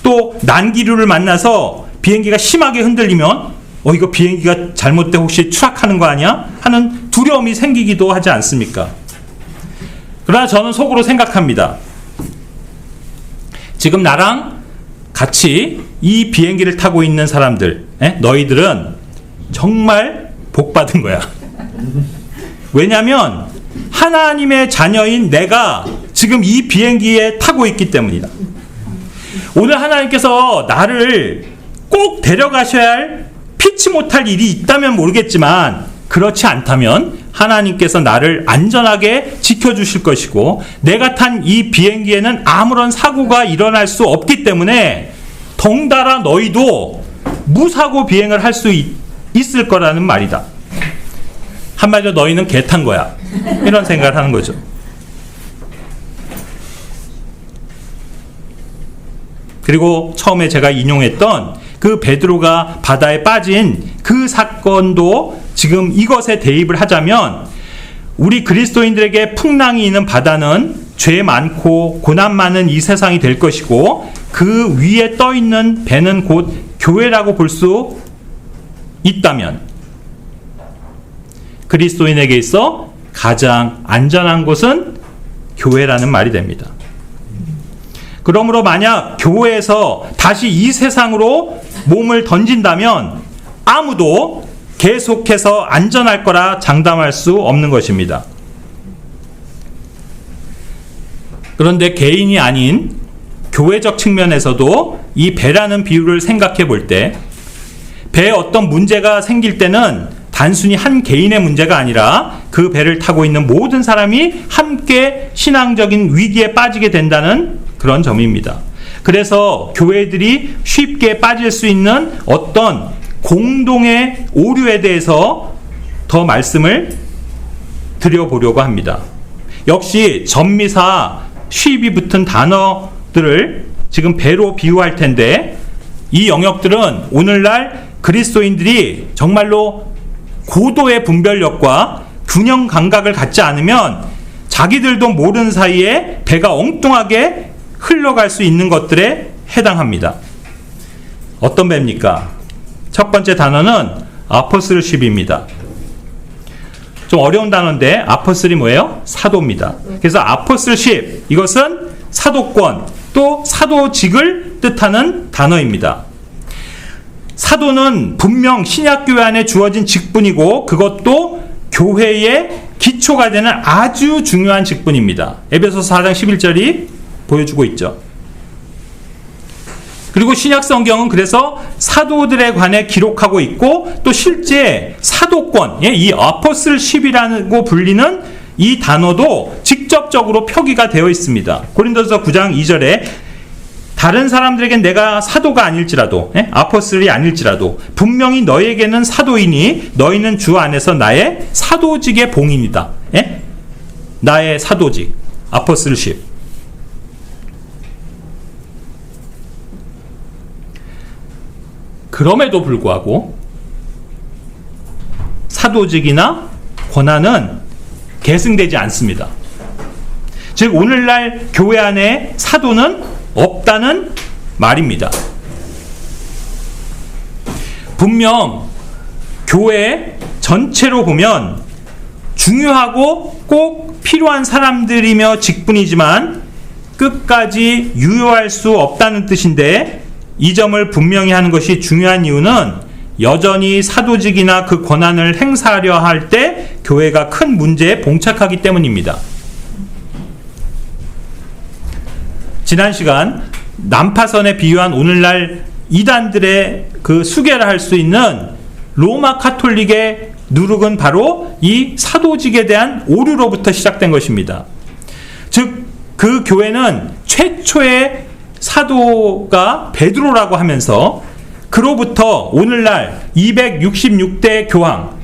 또 난기류를 만나서 비행기가 심하게 흔들리면 이거 비행기가 잘못돼 혹시 추락하는 거 아니야? 하는 두려움이 생기기도 하지 않습니까? 그러나 저는 속으로 생각합니다. 지금 나랑 같이 이 비행기를 타고 있는 사람들, 너희들은 정말 복 받은 거야. 왜냐하면 하나님의 자녀인 내가 지금 이 비행기에 타고 있기 때문이다. 오늘 하나님께서 나를 꼭 데려가셔야 할 피치 못할 일이 있다면 모르겠지만 그렇지 않다면 하나님께서 나를 안전하게 지켜주실 것이고 내가 탄 이 비행기에는 아무런 사고가 일어날 수 없기 때문에 덩달아 너희도 무사고 비행을 할 수 있을 거라는 말이다. 한마디로 너희는 개 탄 거야. 이런 생각을 하는 거죠. 그리고 처음에 제가 인용했던 그 베드로가 바다에 빠진 그 사건도 지금 이것에 대입을 하자면 우리 그리스도인들에게 풍랑이 있는 바다는 죄 많고 고난 많은 이 세상이 될 것이고 그 위에 떠 있는 배는 곧 교회라고 볼 수 있다면 그리스도인에게 있어 가장 안전한 곳은 교회라는 말이 됩니다. 그러므로 만약 교회에서 다시 이 세상으로 몸을 던진다면 아무도 계속해서 안전할 거라 장담할 수 없는 것입니다. 그런데 개인이 아닌 교회적 측면에서도 이 배라는 비유를 생각해 볼 때 배에 어떤 문제가 생길 때는 단순히 한 개인의 문제가 아니라 그 배를 타고 있는 모든 사람이 함께 신앙적인 위기에 빠지게 된다는 그런 점입니다. 그래서 교회들이 쉽게 빠질 수 있는 어떤 공동의 오류에 대해서 더 말씀을 드려보려고 합니다. 역시 전미사 쉬입이 붙은 단어들을 지금 배로 비유할 텐데 이 영역들은 오늘날 그리스도인들이 정말로 고도의 분별력과 균형 감각을 갖지 않으면 자기들도 모르는 사이에 배가 엉뚱하게 흘러갈 수 있는 것들에 해당합니다. 어떤 배입니까? 첫 번째 단어는 아포스톨십입니다. 좀 어려운 단어인데 아포스톨이 뭐예요? 사도입니다. 그래서 아포스톨십, 이것은 사도권 또 사도직을 뜻하는 단어입니다. 사도는 분명 신약교회 안에 주어진 직분이고 그것도 교회의 기초가 되는 아주 중요한 직분입니다. 에베소서 4장 11절이 보여주고 있죠. 그리고 신약 성경은 그래서 사도들에 관해 기록하고 있고 또 실제 사도권, 이 아포스톨십이라고 불리는 이 단어도 직접적으로 표기가 되어 있습니다. 고린도서 9장 2절에 다른 사람들에겐 내가 사도가 아닐지라도, 아포스톨이 아닐지라도 분명히 너에게는 사도이니 너희는 주 안에서 나의 사도직의 봉인이다. 나의 사도직, 아포스톨십. 그럼에도 불구하고 사도직이나 권한은 계승되지 않습니다. 즉 오늘날 교회 안에 사도는 없다는 말입니다. 분명 교회 전체로 보면 중요하고 꼭 필요한 사람들이며 직분이지만 끝까지 유효할 수 없다는 뜻인데 이 점을 분명히 하는 것이 중요한 이유는 여전히 사도직이나 그 권한을 행사하려 할 때 교회가 큰 문제에 봉착하기 때문입니다. 지난 시간 난파선에 비유한 오늘날 이단들의 그 수계를 할 수 있는 로마 카톨릭의 누룩은 바로 이 사도직에 대한 오류로부터 시작된 것입니다. 즉 그 교회는 최초의 사도가 베드로라고 하면서 그로부터 오늘날 266대 교황,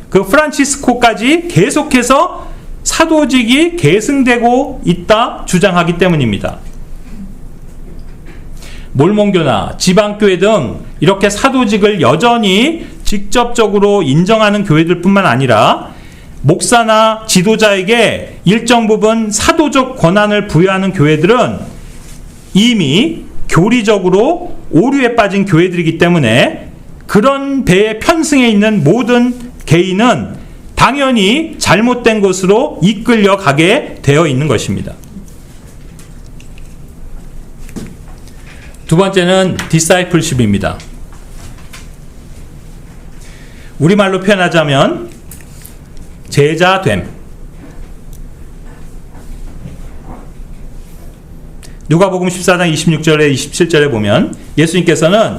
그 프란치스코까지 계속해서 사도직이 계승되고 있다 주장하기 때문입니다. 몰몬교나 지방교회 등 이렇게 사도직을 여전히 직접적으로 인정하는 교회들 뿐만 아니라 목사나 지도자에게 일정 부분 사도적 권한을 부여하는 교회들은 이미 교리적으로 오류에 빠진 교회들이기 때문에 그런 배에 편승해 있는 모든 개인은 당연히 잘못된 곳으로 이끌려 가게 되어 있는 것입니다. 두 번째는 디사이플십입니다. 우리말로 표현하자면 제자됨. 누가복음 14장 26절에 27절에 보면 예수님께서는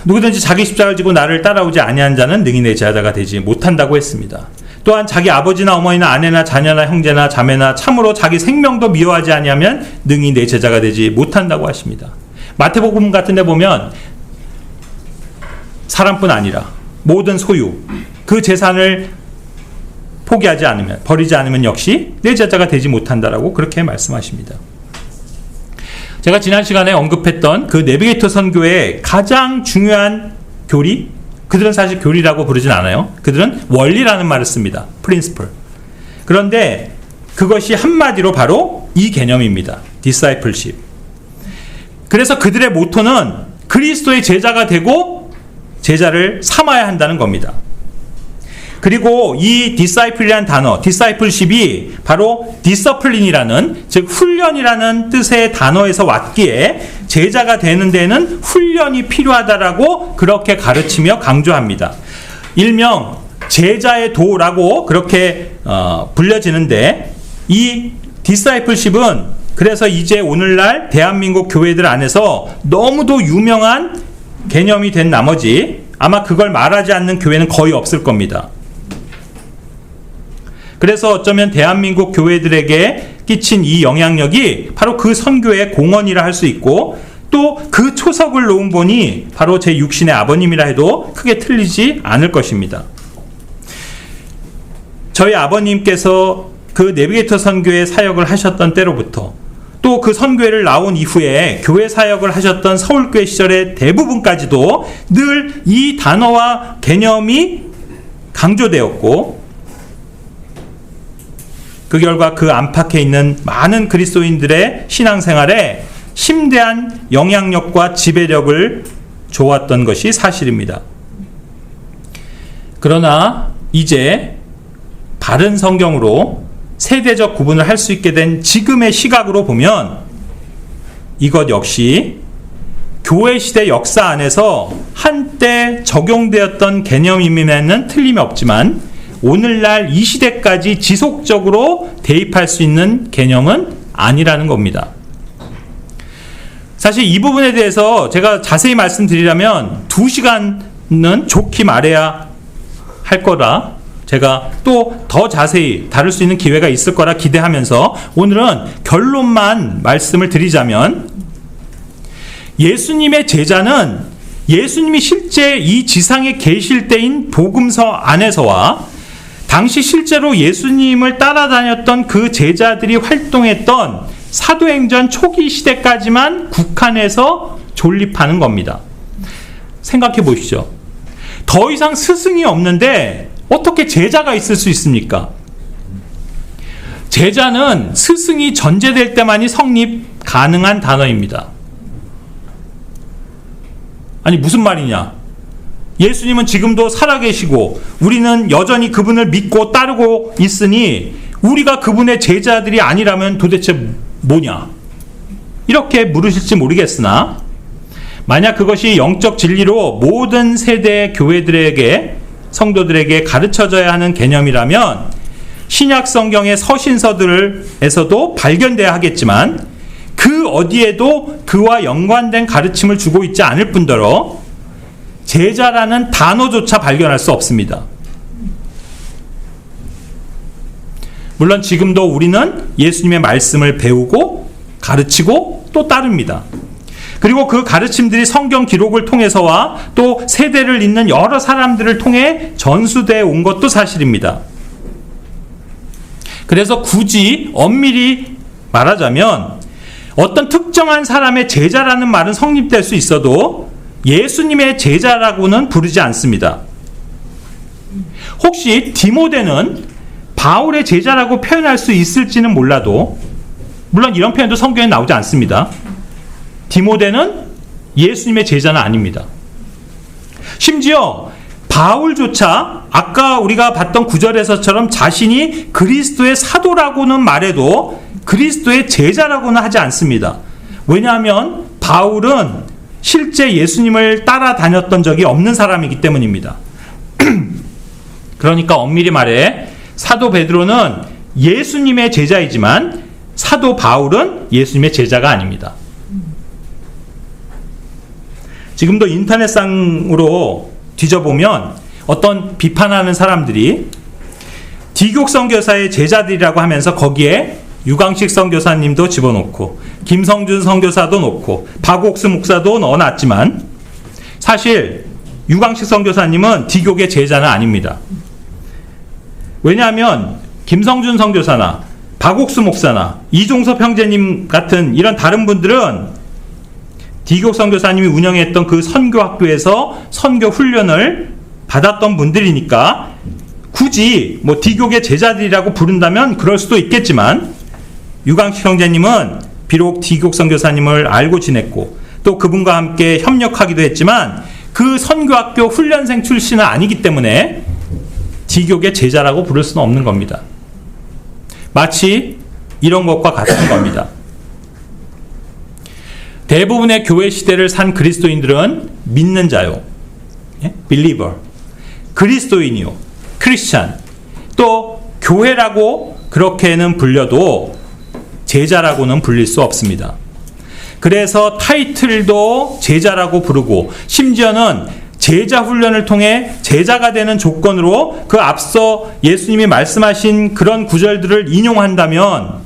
누구든지 자기 십자가를 지고 나를 따라오지 아니한 자는 능히 내 제자가 되지 못한다고 했습니다. 또한 자기 아버지나 어머니나 아내나 자녀나 형제나 자매나 참으로 자기 생명도 미워하지 아니하면 능히 내 제자가 되지 못한다고 하십니다. 마태복음 같은 데 보면 사람뿐 아니라 모든 소유, 그 재산을 포기하지 않으면, 버리지 않으면 역시 내 제자가 되지 못한다라고 그렇게 말씀하십니다. 제가 지난 시간에 언급했던 그 내비게이터 선교의 가장 중요한 교리, 그들은 사실 교리라고 부르진 않아요. 그들은 원리라는 말을 씁니다. principle. 그런데 그것이 한마디로 바로 이 개념입니다. discipleship. 그래서 그들의 모토는 그리스도의 제자가 되고 제자를 삼아야 한다는 겁니다. 그리고 이 disciple이라는 단어, discipleship이 바로 discipline이라는, 즉 훈련이라는 뜻의 단어에서 왔기에 제자가 되는 데는 훈련이 필요하다라고 그렇게 가르치며 강조합니다. 일명 제자의 도라고 그렇게 불려지는데, 이 discipleship은 그래서 이제 오늘날 대한민국 교회들 안에서 너무도 유명한 개념이 된 나머지 아마 그걸 말하지 않는 교회는 거의 없을 겁니다. 그래서 어쩌면 대한민국 교회들에게 끼친 이 영향력이 바로 그 선교의 공헌이라 할 수 있고, 또 그 초석을 놓은 분이 바로 제 육신의 아버님이라 해도 크게 틀리지 않을 것입니다. 저희 아버님께서 그 내비게이터 선교의 사역을 하셨던 때로부터 또 그 선교회를 나온 이후에 교회 사역을 하셨던 서울교회 시절의 대부분까지도 늘 이 단어와 개념이 강조되었고, 그 결과 그 안팎에 있는 많은 그리스도인들의 신앙생활에 심대한 영향력과 지배력을 줘왔던 것이 사실입니다. 그러나 이제 바른 성경으로 세대적 구분을 할 수 있게 된 지금의 시각으로 보면 이것 역시 교회 시대 역사 안에서 한때 적용되었던 개념임에는 틀림이 없지만 오늘날 이 시대까지 지속적으로 대입할 수 있는 개념은 아니라는 겁니다. 사실 이 부분에 대해서 제가 자세히 말씀드리려면 2시간은 좋게 말해야 할 거라, 제가 또 더 자세히 다룰 수 있는 기회가 있을 거라 기대하면서 오늘은 결론만 말씀을 드리자면, 예수님의 제자는 예수님이 실제 이 지상에 계실 때인 복음서 안에서와 당시 실제로 예수님을 따라다녔던 그 제자들이 활동했던 사도행전 초기 시대까지만 국한해서 존립하는 겁니다. 생각해 보시죠. 더 이상 스승이 없는데 어떻게 제자가 있을 수 있습니까? 제자는 스승이 전제될 때만이 성립 가능한 단어입니다. 아니 무슨 말이냐? 예수님은 지금도 살아계시고 우리는 여전히 그분을 믿고 따르고 있으니 우리가 그분의 제자들이 아니라면 도대체 뭐냐? 이렇게 물으실지 모르겠으나, 만약 그것이 영적 진리로 모든 세대의 교회들에게, 성도들에게 가르쳐져야 하는 개념이라면 신약 성경의 서신서들에서도 발견돼야 하겠지만 그 어디에도 그와 연관된 가르침을 주고 있지 않을 뿐더러 제자라는 단어조차 발견할 수 없습니다. 물론 지금도 우리는 예수님의 말씀을 배우고 가르치고 또 따릅니다. 그리고 그 가르침들이 성경 기록을 통해서와 또 세대를 잇는 여러 사람들을 통해 전수되어 온 것도 사실입니다. 그래서 굳이 엄밀히 말하자면 어떤 특정한 사람의 제자라는 말은 성립될 수 있어도 예수님의 제자라고는 부르지 않습니다. 혹시 디모데는 바울의 제자라고 표현할 수 있을지는 몰라도, 물론 이런 표현도 성경에 나오지 않습니다. 디모데는 예수님의 제자는 아닙니다. 심지어 바울조차 아까 우리가 봤던 구절에서처럼 자신이 그리스도의 사도라고는 말해도 그리스도의 제자라고는 하지 않습니다. 왜냐하면 바울은 실제 예수님을 따라다녔던 적이 없는 사람이기 때문입니다. 그러니까 엄밀히 말해 사도 베드로는 예수님의 제자이지만 사도 바울은 예수님의 제자가 아닙니다. 지금도 인터넷상으로 뒤져보면 어떤 비판하는 사람들이 디교선교사의 제자들이라고 하면서 거기에 유광식 선교사님도 집어넣고 김성준 선교사도 넣고 박옥수 목사도 넣어놨지만 사실 유광식 선교사님은 디교계 제자는 아닙니다. 왜냐하면 김성준 선교사나 박옥수 목사나 이종섭 형제님 같은 이런 다른 분들은 디교 선교사님이 운영했던 그 선교학교에서 선교 훈련을 받았던 분들이니까 굳이 뭐 디교계 제자들이라고 부른다면 그럴 수도 있겠지만 유광식 형제님은 비록 디교 선교사님을 알고 지냈고 또 그분과 함께 협력하기도 했지만 그 선교학교 훈련생 출신은 아니기 때문에 디교계 제자라고 부를 수는 없는 겁니다. 마치 이런 것과 같은 겁니다. 대부분의 교회 시대를 산 그리스도인들은 믿는 자요, believer, 그리스도인이요, 크리스찬, 또 교회라고 그렇게는 불려도 제자라고는 불릴 수 없습니다. 그래서 타이틀도 제자라고 부르고 심지어는 제자 훈련을 통해 제자가 되는 조건으로 그 앞서 예수님이 말씀하신 그런 구절들을 인용한다면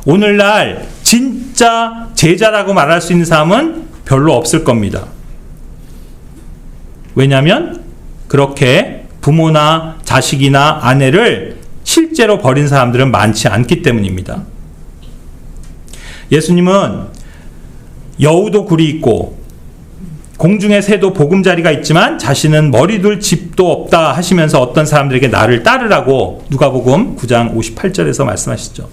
오늘날 진짜 제자라고 말할 수 있는 사람은 별로 없을 겁니다. 왜냐하면 그렇게 부모나 자식이나 아내를 실제로 버린 사람들은 많지 않기 때문입니다. 예수님은 여우도 굴이 있고 공중의 새도 보금자리가 있지만 자신은 머리 둘 집도 없다 하시면서 어떤 사람들에게 나를 따르라고 누가복음 9장 58절에서 말씀하시죠.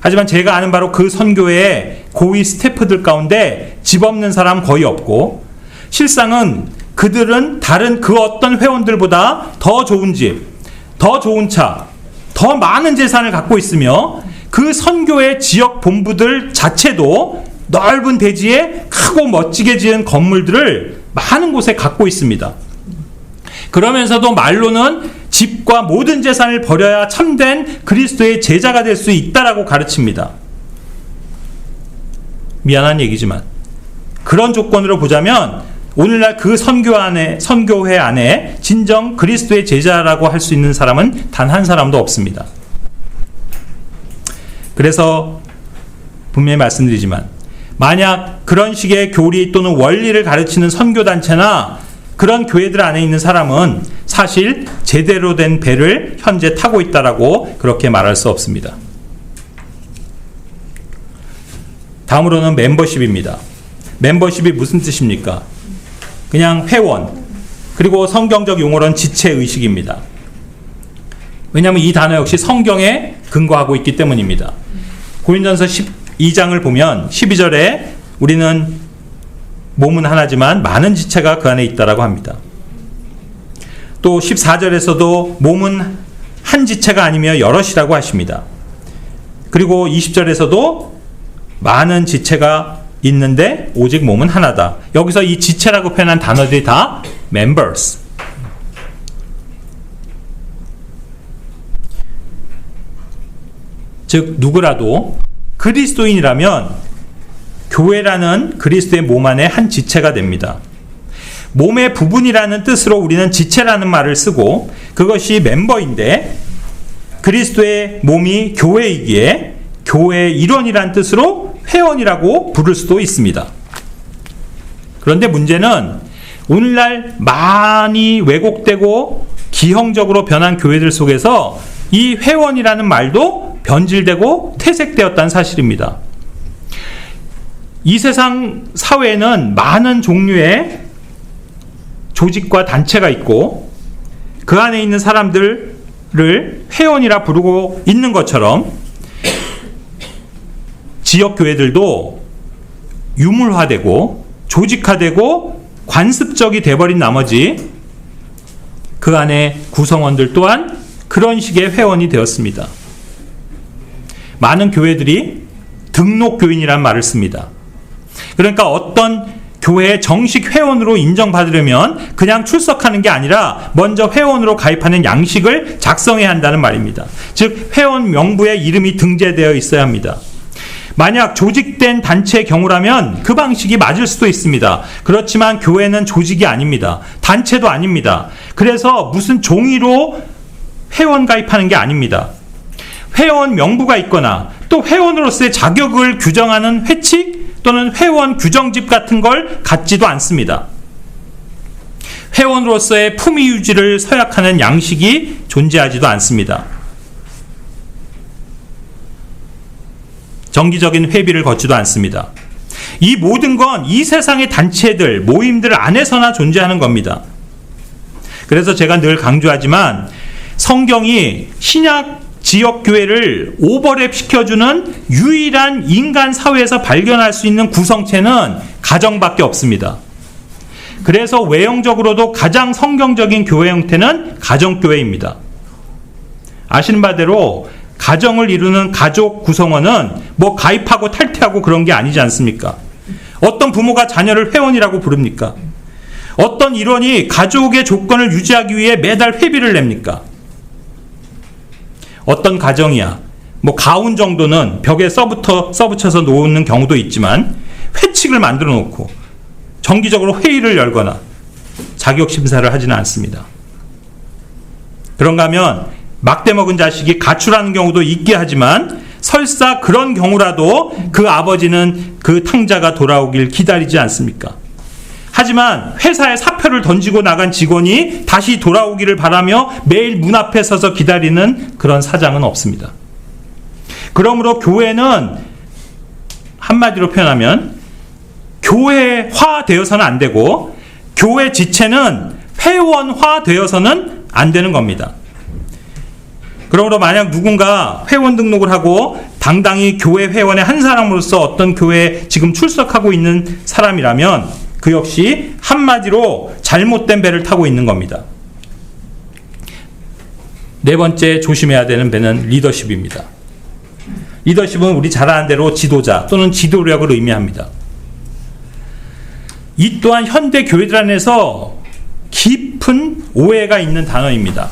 하지만 제가 아는 바로 그 선교회의 고위 스태프들 가운데 집 없는 사람 거의 없고 실상은 그들은 다른 그 어떤 회원들보다 더 좋은 집, 더 좋은 차, 더 많은 재산을 갖고 있으며 그 선교회 지역 본부들 자체도 넓은 대지에 크고 멋지게 지은 건물들을 많은 곳에 갖고 있습니다. 그러면서도 말로는 집과 모든 재산을 버려야 참된 그리스도의 제자가 될 수 있다라고 가르칩니다. 미안한 얘기지만 그런 조건으로 보자면 오늘날 그 선교회 안에 진정 그리스도의 제자라고 할 수 있는 사람은 단 한 사람도 없습니다. 그래서 분명히 말씀드리지만 만약 그런 식의 교리 또는 원리를 가르치는 선교단체나 그런 교회들 안에 있는 사람은 사실 제대로 된 배를 현재 타고 있다라고 그렇게 말할 수 없습니다. 다음으로는 멤버십입니다. 멤버십이 무슨 뜻입니까? 그냥 회원, 그리고 성경적 용어로는 지체의식입니다. 왜냐하면 이 단어 역시 성경에 근거하고 있기 때문입니다. 고린도전서 12장을 보면 12절에 우리는 몸은 하나지만 많은 지체가 그 안에 있다라고 합니다. 또 14절에서도 몸은 한 지체가 아니며 여럿이라고 하십니다. 그리고 20절에서도 많은 지체가 있는데 오직 몸은 하나다. 여기서 이 지체라고 표현한 단어들이 다 members. 즉 누구라도 그리스도인이라면 교회라는 그리스도의 몸 안에 한 지체가 됩니다. 몸의 부분이라는 뜻으로 우리는 지체라는 말을 쓰고 그것이 멤버인데 그리스도의 몸이 교회이기에 교회의 일원이라는 뜻으로 회원이라고 부를 수도 있습니다. 그런데 문제는 오늘날 많이 왜곡되고 기형적으로 변한 교회들 속에서 이 회원이라는 말도 변질되고 퇴색되었다는 사실입니다. 이 세상 사회에는 많은 종류의 조직과 단체가 있고 그 안에 있는 사람들을 회원이라 부르고 있는 것처럼 지역교회들도 유물화되고 조직화되고 관습적이 돼버린 나머지 그 안에 구성원들 또한 그런 식의 회원이 되었습니다. 많은 교회들이 등록교인이란 말을 씁니다. 그러니까 어떤 교회의 정식 회원으로 인정받으려면 그냥 출석하는 게 아니라 먼저 회원으로 가입하는 양식을 작성해야 한다는 말입니다. 즉 회원 명부에 이름이 등재되어 있어야 합니다. 만약 조직된 단체의 경우라면 그 방식이 맞을 수도 있습니다. 그렇지만 교회는 조직이 아닙니다. 단체도 아닙니다. 그래서 무슨 종이로 회원 가입하는 게 아닙니다. 회원 명부가 있거나 또 회원으로서의 자격을 규정하는 회칙 또는 회원 규정집 같은 걸 갖지도 않습니다. 회원으로서의 품위 유지를 서약하는 양식이 존재하지도 않습니다. 정기적인 회비를 걷지도 않습니다. 이 모든 건 이 세상의 단체들, 모임들 안에서나 존재하는 겁니다. 그래서 제가 늘 강조하지만 성경이 신약 지역교회를 오버랩 시켜주는 유일한 인간 사회에서 발견할 수 있는 구성체는 가정밖에 없습니다. 그래서 외형적으로도 가장 성경적인 교회 형태는 가정교회입니다. 아시는 바대로 가정을 이루는 가족 구성원은 뭐 가입하고 탈퇴하고 그런 게 아니지 않습니까? 어떤 부모가 자녀를 회원이라고 부릅니까? 어떤 일원이 가족의 조건을 유지하기 위해 매달 회비를 냅니까? 어떤 가정이야 뭐 가훈 정도는 벽에 써붙여서 놓는 경우도 있지만 회칙을 만들어 놓고 정기적으로 회의를 열거나 자격 심사를 하지는 않습니다. 그런가 하면 막대 먹은 자식이 가출하는 경우도 있게 하지만 설사 그런 경우라도 그 아버지는 그 탕자가 돌아오길 기다리지 않습니까? 하지만 회사에 사표를 던지고 나간 직원이 다시 돌아오기를 바라며 매일 문 앞에 서서 기다리는 그런 사장은 없습니다. 그러므로 교회는 한마디로 표현하면 교회화 되어서는 안 되고 교회 지체는 회원화 되어서는 안 되는 겁니다. 그러므로 만약 누군가 회원 등록을 하고 당당히 교회 회원의 한 사람으로서 어떤 교회에 지금 출석하고 있는 사람이라면 그 역시 한마디로 잘못된 배를 타고 있는 겁니다. 네 번째 조심해야 되는 배는 리더십입니다. 리더십은 우리 잘 아는 대로 지도자 또는 지도력을 의미합니다. 이 또한 현대 교회들 안에서 깊은 오해가 있는 단어입니다.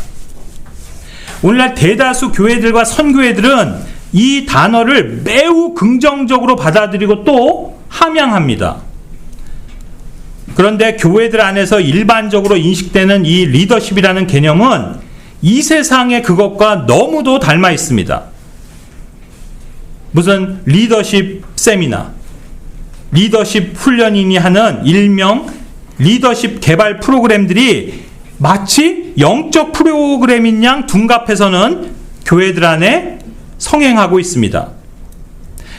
오늘날 대다수 교회들과 선교회들은 이 단어를 매우 긍정적으로 받아들이고 또 함양합니다. 그런데 교회들 안에서 일반적으로 인식되는 이 리더십이라는 개념은 이 세상의 그것과 너무도 닮아 있습니다. 무슨 리더십 세미나, 리더십 훈련인이 하는 일명 리더십 개발 프로그램들이 마치 영적 프로그램인 양 둔갑해서는 교회들 안에 성행하고 있습니다.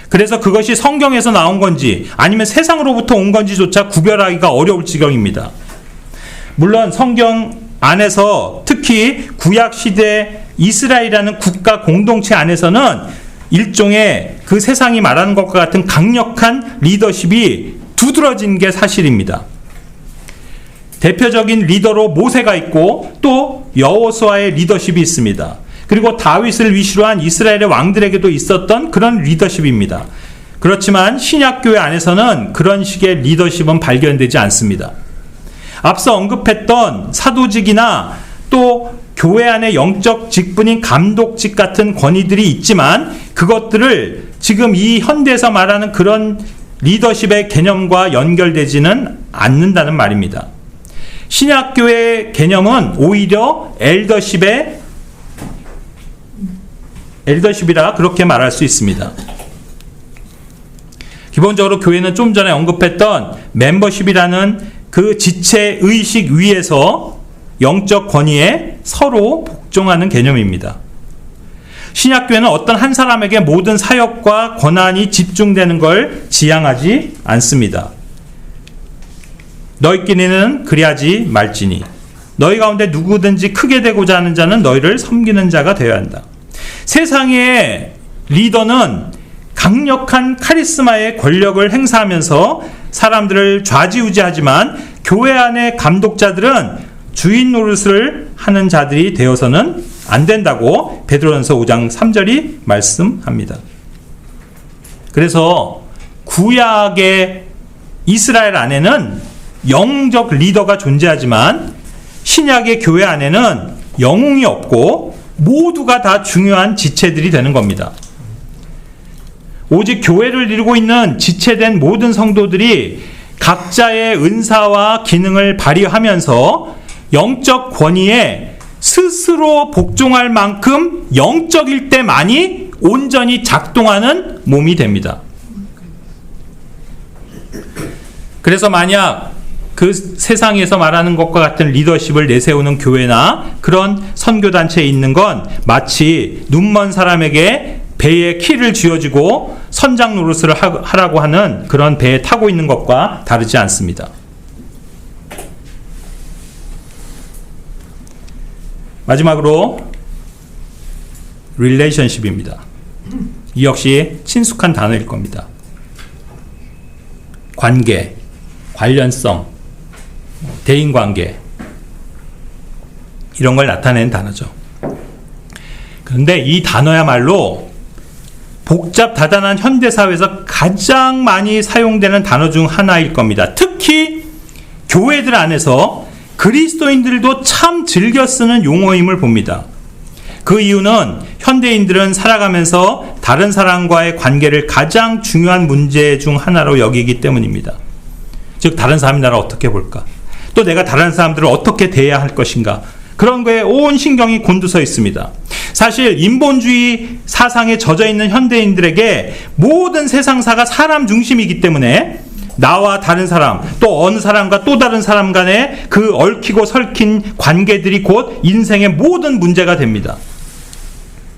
그래서 그것이 성경에서 나온 건지 아니면 세상으로부터 온 건지조차 구별하기가 어려울 지경입니다. 물론 성경 안에서 특히 구약시대 이스라엘이라는 국가 공동체 안에서는 일종의 그 세상이 말하는 것과 같은 강력한 리더십이 두드러진 게 사실입니다. 대표적인 리더로 모세가 있고 또 여호수아의 리더십이 있습니다. 그리고 다윗을 위시로 한 이스라엘의 왕들에게도 있었던 그런 리더십입니다. 그렇지만 신약교회 안에서는 그런 식의 리더십은 발견되지 않습니다. 앞서 언급했던 사도직이나 또 교회 안에 영적 직분인 감독직 같은 권위들이 있지만 그것들을 지금 이 현대에서 말하는 그런 리더십의 개념과 연결되지는 않는다는 말입니다. 신약교회의 개념은 오히려 엘더십이라 그렇게 말할 수 있습니다. 기본적으로 교회는 좀 전에 언급했던 멤버십이라는 그 지체 의식 위에서 영적 권위에 서로 복종하는 개념입니다. 신약교회는 어떤 한 사람에게 모든 사역과 권한이 집중되는 걸 지향하지 않습니다. 너희끼리는 그리하지 말지니 너희 가운데 누구든지 크게 되고자 하는 자는 너희를 섬기는 자가 되어야 한다. 세상의 리더는 강력한 카리스마의 권력을 행사하면서 사람들을 좌지우지하지만 교회 안의 감독자들은 주인 노릇을 하는 자들이 되어서는 안 된다고 베드로전서 5장 3절이 말씀합니다. 그래서 구약의 이스라엘 안에는 영적 리더가 존재하지만 신약의 교회 안에는 영웅이 없고 모두가 다 중요한 지체들이 되는 겁니다. 오직 교회를 이루고 있는 지체된 모든 성도들이 각자의 은사와 기능을 발휘하면서 영적 권위에 스스로 복종할 만큼 영적일 때만이 온전히 작동하는 몸이 됩니다. 그래서 만약 그 세상에서 말하는 것과 같은 리더십을 내세우는 교회나 그런 선교단체에 있는 건 마치 눈먼 사람에게 배에 키를 쥐어주고 선장 노릇을 하라고 하는 그런 배에 타고 있는 것과 다르지 않습니다. 마지막으로 relationship입니다. 이 역시 친숙한 단어일 겁니다. 관계, 관련성, 대인관계, 이런 걸 나타내는 단어죠. 그런데 이 단어야말로 복잡다단한 현대사회에서 가장 많이 사용되는 단어 중 하나일 겁니다. 특히 교회들 안에서 그리스도인들도 참 즐겨 쓰는 용어임을 봅니다. 그 이유는 현대인들은 살아가면서 다른 사람과의 관계를 가장 중요한 문제 중 하나로 여기기 때문입니다. 즉 다른 사람이 나를 어떻게 볼까? 또 내가 다른 사람들을 어떻게 대해야 할 것인가? 그런 거에 온 신경이 곤두서 있습니다. 사실 인본주의 사상에 젖어 있는 현대인들에게 모든 세상사가 사람 중심이기 때문에 나와 다른 사람, 또 어느 사람과 또 다른 사람 간의 그 얽히고 설킨 관계들이 곧 인생의 모든 문제가 됩니다.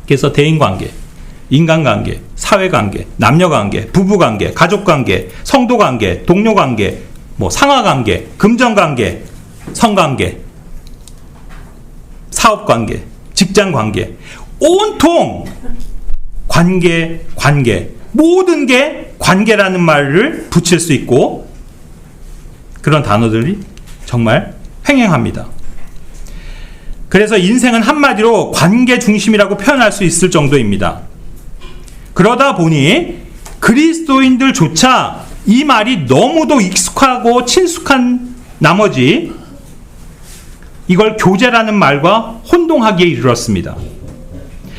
그래서 대인관계, 인간관계, 사회관계, 남녀관계, 부부관계, 가족관계, 성도관계, 동료관계, 상하관계, 금전관계, 성관계, 사업관계, 직장관계, 온통 관계, 모든 게 관계라는 말을 붙일 수 있고 그런 단어들이 정말 횡행합니다. 그래서 인생은 한마디로 관계 중심이라고 표현할 수 있을 정도입니다. 그러다 보니 그리스도인들조차 이 말이 너무도 익숙하고 친숙한 나머지 이걸 교제라는 말과 혼동하기에 이르렀습니다.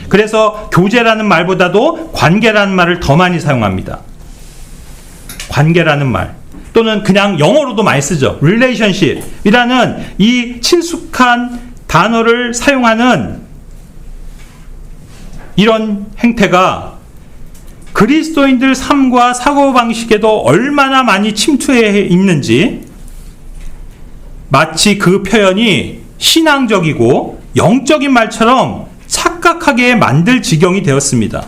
그래서 교제라는 말보다도 관계라는 말을 더 많이 사용합니다. 관계라는 말 또는 그냥 영어로도 많이 쓰죠. relationship이라는 이 친숙한 단어를 사용하는 이런 행태가 그리스도인들 삶과 사고방식에도 얼마나 많이 침투해 있는지 마치 그 표현이 신앙적이고 영적인 말처럼 착각하게 만들 지경이 되었습니다.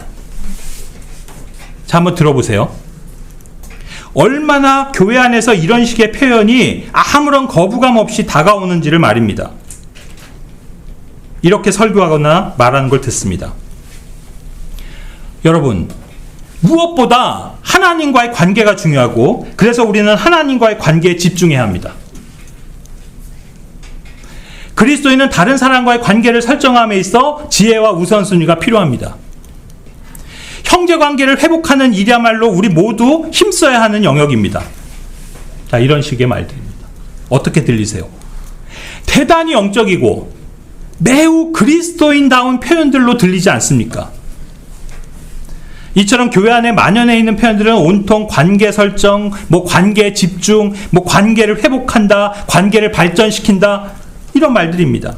자, 한번 들어보세요. 얼마나 교회 안에서 이런 식의 표현이 아무런 거부감 없이 다가오는지를 말입니다. 이렇게 설교하거나 말하는 걸 듣습니다. 여러분, 무엇보다 하나님과의 관계가 중요하고 그래서 우리는 하나님과의 관계에 집중해야 합니다. 그리스도인은 다른 사람과의 관계를 설정함에 있어 지혜와 우선순위가 필요합니다. 형제관계를 회복하는 일이야말로 우리 모두 힘써야 하는 영역입니다. 자, 이런 식의 말들입니다. 어떻게 들리세요? 대단히 영적이고 매우 그리스도인다운 표현들로 들리지 않습니까? 이처럼 교회 안에 만연해 있는 표현들은 온통 관계 설정, 관계 집중, 관계를 회복한다, 관계를 발전시킨다, 이런 말들입니다.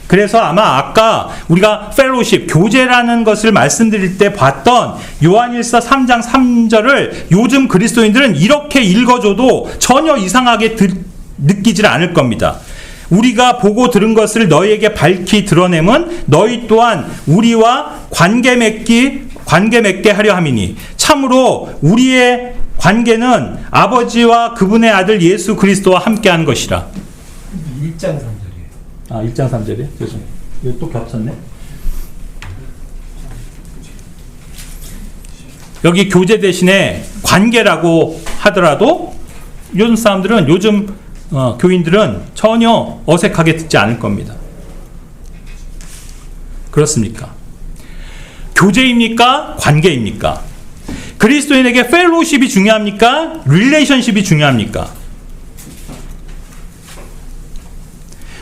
그래서 아마 아까 우리가 펠로십, 교제라는 것을 말씀드릴 때 봤던 요한일서 3장 3절을 요즘 그리스도인들은 이렇게 읽어줘도 전혀 이상하게 느끼질 않을 겁니다. 우리가 보고 들은 것을 너희에게 밝히 드러내면 너희 또한 우리와 관계 맺게 하려 함이니 참으로 우리의 관계는 아버지와 그분의 아들 예수 그리스도와 함께한 것이라. 1장 3절이에요. 아, 1장 3절이에요? 죄송해요. 이거 또 겹쳤네. 여기 교제 대신에 관계라고 하더라도 요즘 사람들은, 교인들은 전혀 어색하게 듣지 않을 겁니다. 그렇습니까? 교제입니까? 관계입니까? 그리스도인에게 펠로우십이 중요합니까? 릴레이션십이 중요합니까?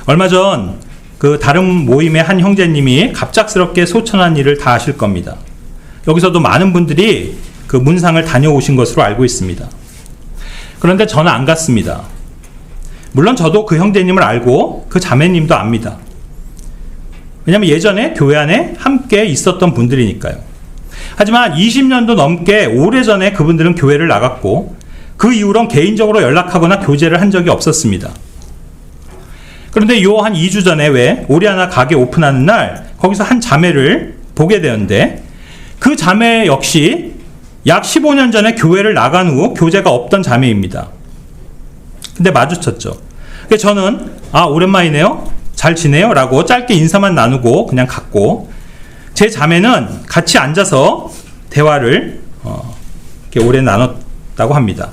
얼마 전 그 다른 모임의 한 형제님이 갑작스럽게 소천한 일을 다 하실 겁니다. 여기서도 많은 분들이 그 문상을 다녀오신 것으로 알고 있습니다. 그런데 저는 안 갔습니다. 물론 저도 그 형제님을 알고 그 자매님도 압니다. 왜냐하면 예전에 교회 안에 함께 있었던 분들이니까요. 하지만 20년도 넘게 오래전에 그분들은 교회를 나갔고 그 이후로는 개인적으로 연락하거나 교제를 한 적이 없었습니다. 그런데 요 한 2주 전에 왜 오리아나 가게 오픈하는 날 거기서 한 자매를 보게 되었는데 그 자매 역시 약 15년 전에 교회를 나간 후 교제가 없던 자매입니다. 근데 마주쳤죠. 그래서 저는 오랜만이네요. 잘 지내요? 라고 짧게 인사만 나누고 그냥 갔고 제 자매는 같이 앉아서 대화를 이렇게 오래 나눴다고 합니다.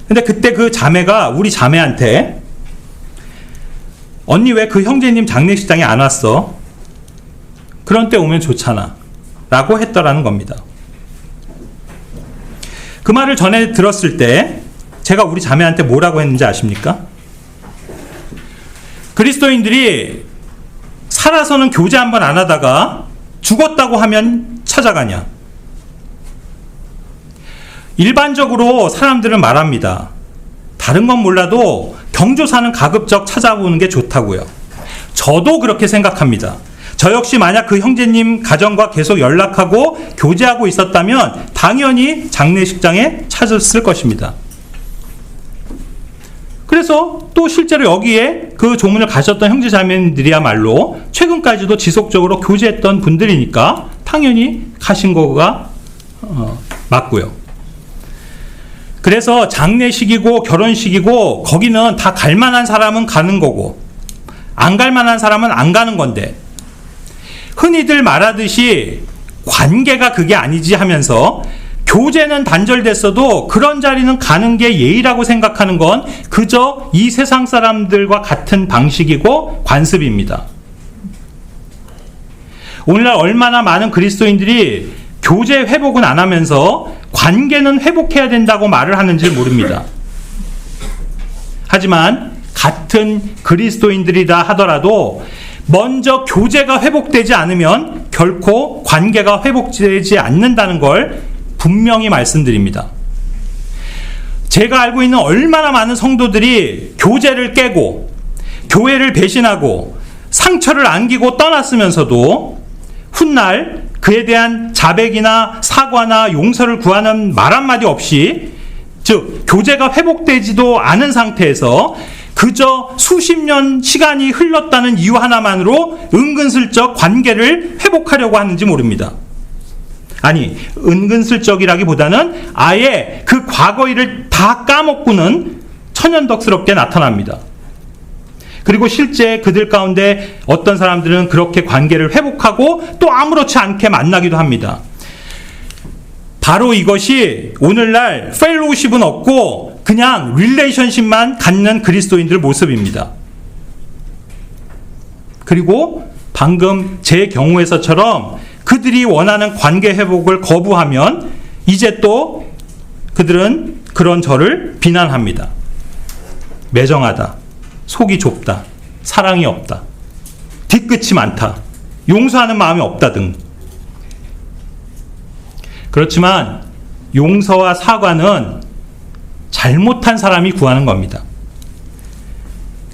근데 그때 그 자매가 우리 자매한테 언니 왜 그 형제님 장례식장에 안 왔어? 그런 때 오면 좋잖아 라고 했더라는 겁니다. 그 말을 전에 들었을 때 제가 우리 자매한테 뭐라고 했는지 아십니까? 그리스도인들이 살아서는 교제 한번 안 하다가 죽었다고 하면 찾아가냐? 일반적으로 사람들은 말합니다. 다른 건 몰라도 경조사는 가급적 찾아보는 게 좋다고요. 저도 그렇게 생각합니다. 저 역시 만약 그 형제님 가정과 계속 연락하고 교제하고 있었다면 당연히 장례식장에 찾았을 것입니다. 그래서 또 실제로 여기에 그 조문을 가셨던 형제자매들이야말로 최근까지도 지속적으로 교제했던 분들이니까 당연히 가신 거가 맞고요. 그래서 장례식이고 결혼식이고 거기는 다 갈 만한 사람은 가는 거고 안 갈 만한 사람은 안 가는 건데 흔히들 말하듯이 관계가 그게 아니지 하면서 교제는 단절됐어도 그런 자리는 가는 게 예의라고 생각하는 건 그저 이 세상 사람들과 같은 방식이고 관습입니다. 오늘날 얼마나 많은 그리스도인들이 교제 회복은 안 하면서 관계는 회복해야 된다고 말을 하는지 모릅니다. 하지만 같은 그리스도인들이라 하더라도 먼저 교제가 회복되지 않으면 결코 관계가 회복되지 않는다는 걸 분명히 말씀드립니다. 제가 알고 있는 얼마나 많은 성도들이 교제를 깨고 교회를 배신하고 상처를 안기고 떠났으면서도 훗날 그에 대한 자백이나 사과나 용서를 구하는 말 한마디 없이 즉 교제가 회복되지도 않은 상태에서 그저 수십 년 시간이 흘렀다는 이유 하나만으로 은근슬쩍 관계를 회복하려고 하는지 모릅니다. 아니 은근슬쩍이라기보다는 아예 그 과거 일을 다 까먹고는 천연덕스럽게 나타납니다. 그리고 실제 그들 가운데 어떤 사람들은 그렇게 관계를 회복하고 또 아무렇지 않게 만나기도 합니다. 바로 이것이 오늘날 펠로우십은 없고 그냥 릴레이션십만 갖는 그리스도인들 모습입니다. 그리고 방금 제 경우에서처럼 그들이 원하는 관계 회복을 거부하면 이제 또 그들은 그런 저를 비난합니다. 매정하다, 속이 좁다, 사랑이 없다, 뒤끝이 많다, 용서하는 마음이 없다 등. 그렇지만 용서와 사과는 잘못한 사람이 구하는 겁니다.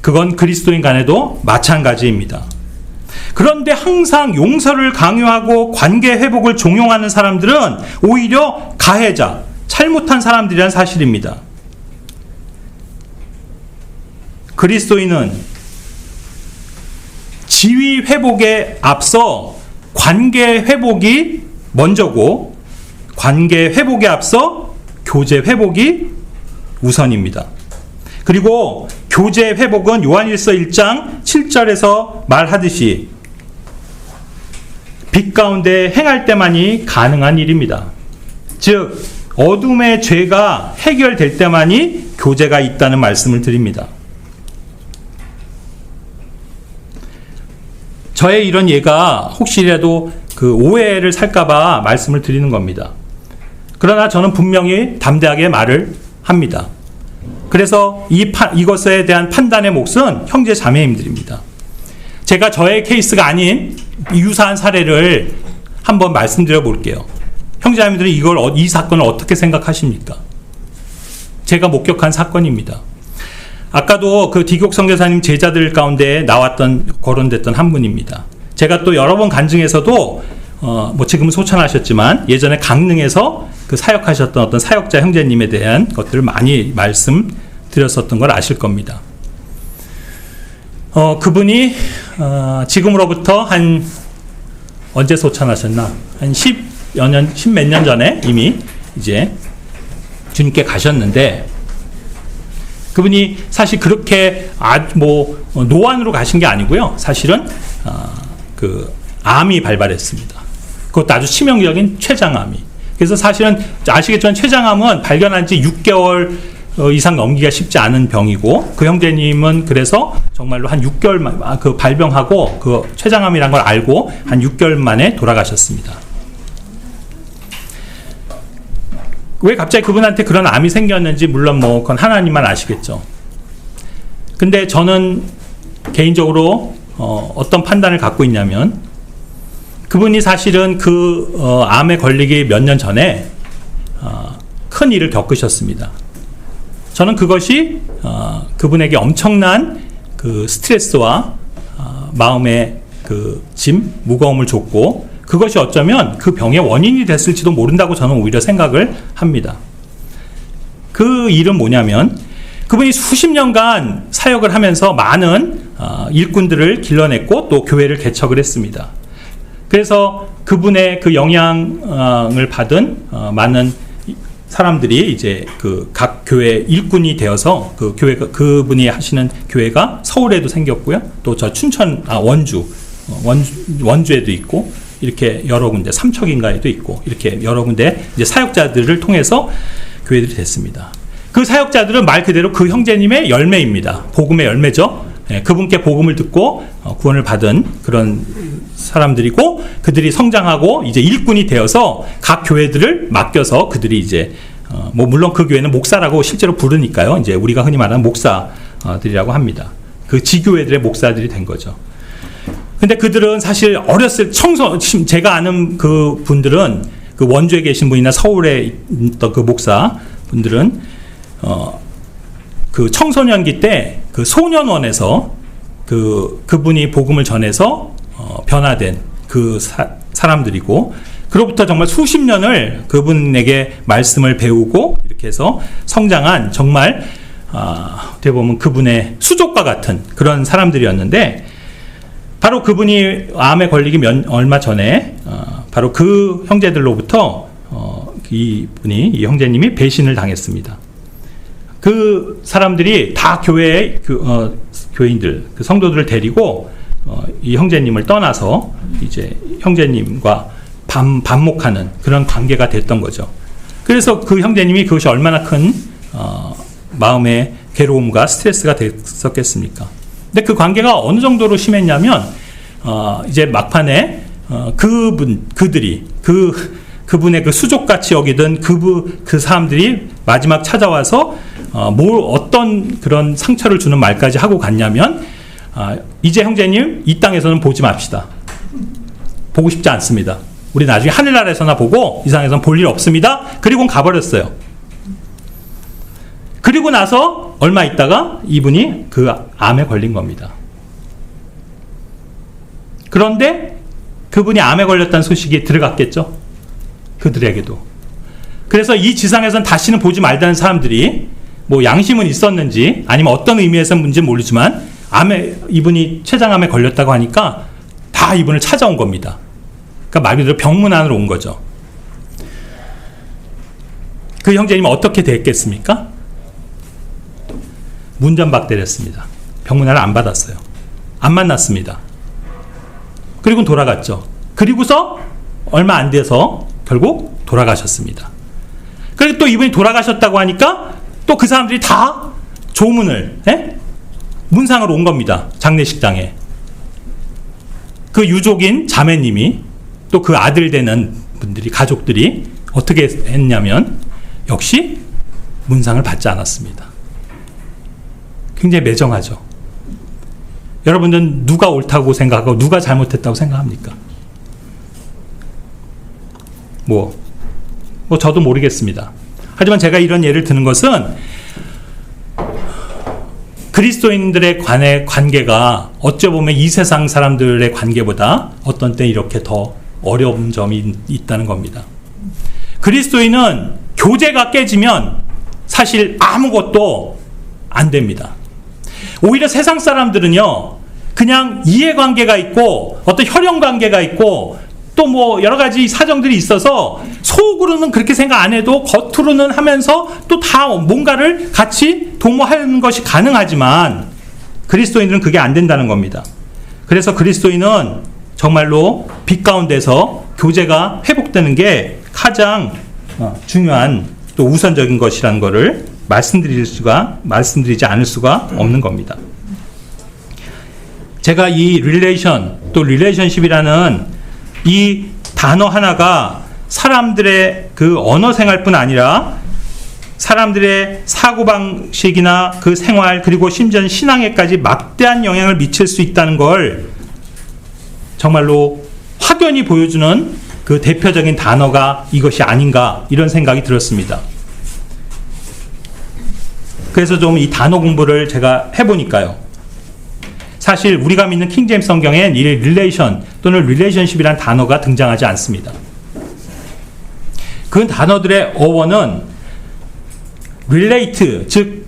그건 그리스도인 간에도 마찬가지입니다. 그런데 항상 용서를 강요하고 관계 회복을 종용하는 사람들은 오히려 가해자, 잘못한 사람들이란 사실입니다. 그리스도인은 지위 회복에 앞서 관계 회복이 먼저고 관계 회복에 앞서 교제 회복이 우선입니다. 그리고 교제 회복은 요한일서 1장 7절에서 말하듯이 빛 가운데 행할 때만이 가능한 일입니다. 즉 어둠의 죄가 해결될 때만이 교제가 있다는 말씀을 드립니다. 저의 이런 예가 혹시라도 그 오해를 살까봐 말씀을 드리는 겁니다. 그러나 저는 분명히 담대하게 말을 합니다. 그래서 이것에 대한 판단의 몫은 형제 자매님들입니다. 제가 저의 케이스가 아닌 유사한 사례를 한번 말씀드려 볼게요. 형제 자매들은 이 사건을 어떻게 생각하십니까? 제가 목격한 사건입니다. 아까도 그 디귿 선교사님 제자들 가운데 거론됐던 한 분입니다. 제가 또 여러 번 간증에서도 뭐 지금은 소천하셨지만 예전에 강릉에서 그 사역하셨던 어떤 사역자 형제님에 대한 것들을 많이 말씀드렸었던 걸 아실 겁니다. 그분이 지금으로부터 한 언제 소천하셨나? 한 10몇 년 전에 이미 이제 주님께 가셨는데, 그분이 사실 그렇게 노안으로 가신 게 아니고요. 사실은 그 암이 발발했습니다. 그것도 아주 치명적인 췌장암이. 그래서 사실은 아시겠지만 췌장암은 발견한 지 6개월 이상 넘기가 쉽지 않은 병이고, 그 형제님은 그래서 정말로 한 6개월 만 그 발병하고 그 췌장암이란 걸 알고 한 6개월 만에 돌아가셨습니다. 왜 갑자기 그분한테 그런 암이 생겼는지 물론 뭐 그건 하나님만 아시겠죠. 근데 저는 개인적으로 어떤 판단을 갖고 있냐면, 그분이 사실은 그 암에 걸리기 몇 년 전에 큰 일을 겪으셨습니다. 저는 그것이 그분에게 엄청난 그 스트레스와 마음의 그 짐, 무거움을 줬고, 그것이 어쩌면 그 병의 원인이 됐을지도 모른다고 저는 오히려 생각을 합니다. 그 일은 뭐냐면, 그분이 수십 년간 사역을 하면서 많은 일꾼들을 길러냈고 또 교회를 개척을 했습니다. 그래서 그분의 그 영향을 받은 많은 사람들이 이제 그 각 교회 일꾼이 되어서 그 교회가, 그분이 하시는 교회가 서울에도 생겼고요. 또 저 춘천, 원주에도 있고, 이렇게 여러 군데, 삼척인가에도 있고, 이렇게 여러 군데 이제 사역자들을 통해서 교회들이 됐습니다. 그 사역자들은 말 그대로 그 형제님의 열매입니다. 복음의 열매죠. 그분께 복음을 듣고 구원을 받은 그런 사람들이고, 그들이 성장하고 이제 일꾼이 되어서 각 교회들을 맡겨서 그들이 이제 뭐 물론 그 교회는 목사라고 실제로 부르니까요. 이제 우리가 흔히 말하는 목사들이라고 합니다. 그 지교회들의 목사들이 된 거죠. 근데 그들은 사실 어렸을 제가 아는 그 분들은, 그 원주에 계신 분이나 서울에 있던 그 목사 분들은 그 청소년기 때 그 소년원에서 그분이 복음을 전해서 변화된 그 사람들이고, 그로부터 정말 수십 년을 그분에게 말씀을 배우고 이렇게 해서 성장한 정말 어떻게 보면 그분의 수족과 같은 그런 사람들이었는데, 바로 그분이 암에 걸리기 얼마 전에 바로 그 형제들로부터 이 형제님이 배신을 당했습니다. 그 사람들이 다 교회의 교인들, 그 성도들을 데리고 이 형제님을 떠나서 이제 형제님과 반목하는 그런 관계가 됐던 거죠. 그래서 그 형제님이 그것이 얼마나 큰 마음의 괴로움과 스트레스가 됐었겠습니까? 근데 그 관계가 어느 정도로 심했냐면, 이제 막판에 그분의 그 수족같이 여기던 그 사람들이 마지막 찾아와서 어떤 그런 상처를 주는 말까지 하고 갔냐면, 이제 형제님 이 땅에서는 보지 맙시다. 보고 싶지 않습니다. 우리 나중에 하늘나라에서나 보고 이 세상에서는 볼 일 없습니다. 그리고 가버렸어요. 그리고 나서 얼마 있다가 이분이 그 암에 걸린 겁니다. 그런데 그분이 암에 걸렸다는 소식이 들어갔겠죠. 그들에게도. 그래서 이 지상에서는 다시는 보지 말자는 사람들이 뭐 양심은 있었는지 아니면 어떤 의미에서인지 모르지만 이분이 췌장암에 걸렸다고 하니까 다 이분을 찾아온 겁니다. 그러니까 말 그대로 병문안으로 온 거죠. 그 형제님은 어떻게 됐겠습니까? 문전박대했습니다. 병문안을 안 받았어요. 안 만났습니다. 그리고 돌아갔죠. 그리고서 얼마 안 돼서 결국 돌아가셨습니다. 그리고 또 이분이 돌아가셨다고 하니까 또 그 사람들이 다 조문을 문상으로 온 겁니다. 장례식장에. 그 유족인 자매님이 또 그 아들 되는 분들이, 가족들이 어떻게 했냐면 역시 문상을 받지 않았습니다. 굉장히 매정하죠. 여러분들은 누가 옳다고 생각하고 누가 잘못했다고 생각합니까? 뭐 저도 모르겠습니다. 하지만 제가 이런 예를 드는 것은 그리스도인들의 간의 관계가 어찌 보면 이 세상 사람들의 관계보다 어떤 때 이렇게 더 어려운 점이 있다는 겁니다. 그리스도인은 교제가 깨지면 사실 아무것도 안 됩니다. 오히려 세상 사람들은요, 그냥 이해관계가 있고 어떤 혈연관계가 있고 또 뭐 여러 가지 사정들이 있어서 속으로는 그렇게 생각 안 해도 겉으로는 하면서 또 다 뭔가를 같이 도모하는 것이 가능하지만 그리스도인들은 그게 안 된다는 겁니다. 그래서 그리스도인은 정말로 빛 가운데서 교제가 회복되는 게 가장 중요한 또 우선적인 것이라는 것을 말씀드리지 않을 수가 없는 겁니다. 제가 이 또 릴레이션십이라는 이 단어 하나가 사람들의 그 언어 생활뿐 아니라 사람들의 사고방식이나 그 생활 그리고 심지어 신앙에까지 막대한 영향을 미칠 수 있다는 걸 정말로 확연히 보여주는 그 대표적인 단어가 이것이 아닌가 이런 생각이 들었습니다. 그래서 좀 이 단어 공부를 제가 해보니까요. 사실 우리가 믿는 킹제임스 성경엔 이 릴레이션 또는 릴레이션십이라는 단어가 등장하지 않습니다. 그 단어들의 어원은 relate, 즉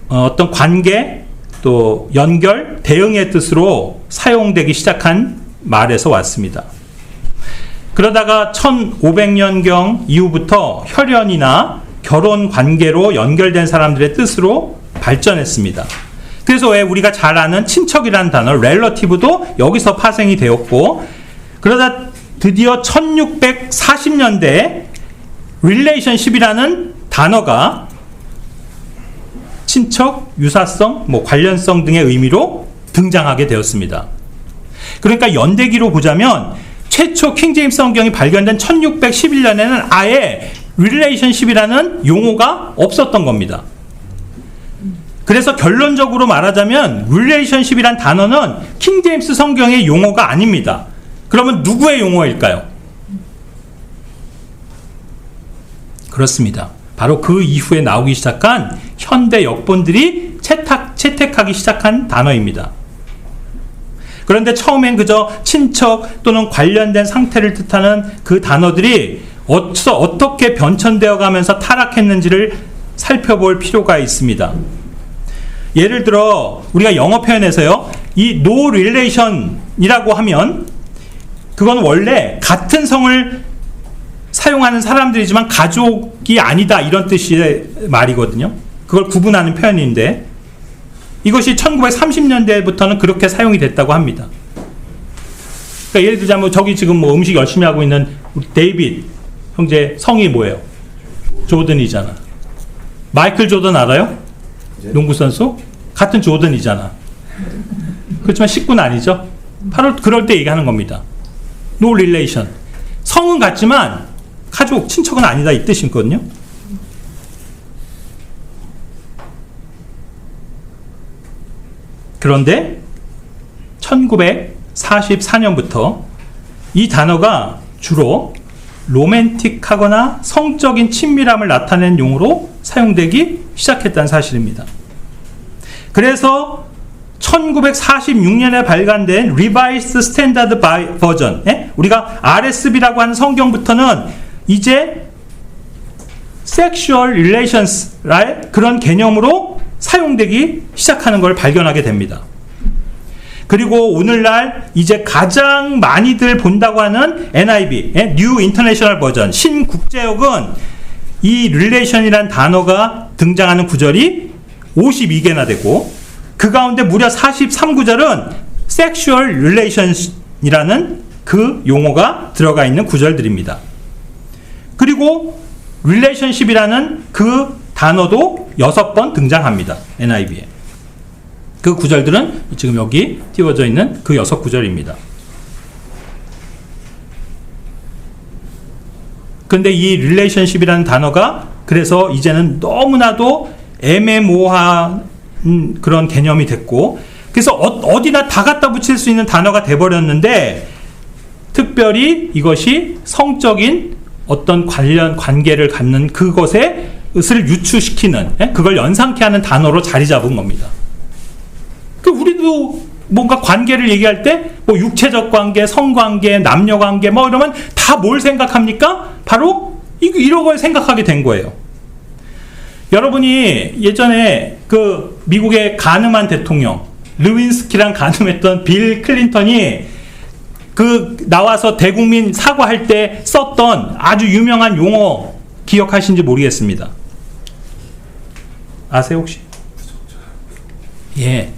어떤 관계, 또 연결, 대응의 뜻으로 사용되기 시작한 말에서 왔습니다. 그러다가 1500년경 이후부터 혈연이나 결혼 관계로 연결된 사람들의 뜻으로 발전했습니다. 그래서 왜 우리가 잘 아는 친척이라는 단어, relative도 여기서 파생이 되었고, 그러다 드디어 1640년대에 relationship이라는 단어가 친척, 유사성, 관련성 등의 의미로 등장하게 되었습니다. 그러니까 연대기로 보자면 최초 킹제임스 성경이 발견된 1611년에는 아예 relationship이라는 용어가 없었던 겁니다. 그래서 결론적으로 말하자면 relationship이란 단어는 킹제임스 성경의 용어가 아닙니다. 그러면 누구의 용어일까요? 그렇습니다. 바로 그 이후에 나오기 시작한 현대 역본들이 채택하기 시작한 단어입니다. 그런데 처음엔 그저 친척 또는 관련된 상태를 뜻하는 그 단어들이 어떻게 변천되어 가면서 타락했는지를 살펴볼 필요가 있습니다. 예를 들어 우리가 영어 표현에서요, 이 no relation이라고 하면 그건 원래 같은 성을 사용하는 사람들이지만 가족이 아니다 이런 뜻의 말이거든요. 그걸 구분하는 표현인데 이것이 1930년대부터는 그렇게 사용이 됐다고 합니다. 그러니까 예를 들자면 저기 지금 음식 열심히 하고 있는 우리 데이빗 형제 성이 뭐예요? 조던이잖아. 마이클 조던 알아요? 농구 선수? 같은 조던이잖아. 그렇지만 식구는 아니죠. 바로 그럴 때 얘기하는 겁니다. No relation. 성은 같지만 가족, 친척은 아니다 이 뜻이거든요. 그런데 1944년부터 이 단어가 주로 로맨틱하거나 성적인 친밀함을 나타내는 용어로 사용되기 시작했다는 사실입니다. 그래서 1946년에 발간된 Revised Standard Version, 우리가 RSV라고 하는 성경부터는 이제 Sexual Relations의 그런 개념으로 사용되기 시작하는 걸 발견하게 됩니다. 그리고 오늘날 이제 가장 많이들 본다고 하는 NIV, New International Version, 신국제역은 이 relation이라는 단어가 등장하는 구절이 52개나 되고 그 가운데 무려 43구절은 sexual relations이라는 그 용어가 들어가 있는 구절들입니다. 그리고 relationship이라는 그 단어도 6번 등장합니다. NIV에. 그 구절들은 지금 여기 띄워져 있는 그 6구절입니다. 근데 이 relationship이라는 단어가 그래서 이제는 너무나도 애매모호한 그런 개념이 됐고, 그래서 어디나 다 갖다 붙일 수 있는 단어가 돼버렸는데, 특별히 이것이 성적인 어떤 관계를 갖는 그것을 유추시키는, 그걸 연상케 하는 단어로 자리 잡은 겁니다. 우리도 뭔가 관계를 얘기할 때 뭐 육체적 관계, 성관계, 남녀관계 뭐 이러면 다 뭘 생각합니까? 바로 이런 걸 생각하게 된 거예요. 여러분이 예전에 그 미국의 가늠한 대통령 르윈스키랑 가늠했던 빌 클린턴이 그 나와서 대국민 사과할 때 썼던 아주 유명한 용어 기억하신지 모르겠습니다. 아세요 혹시? 예,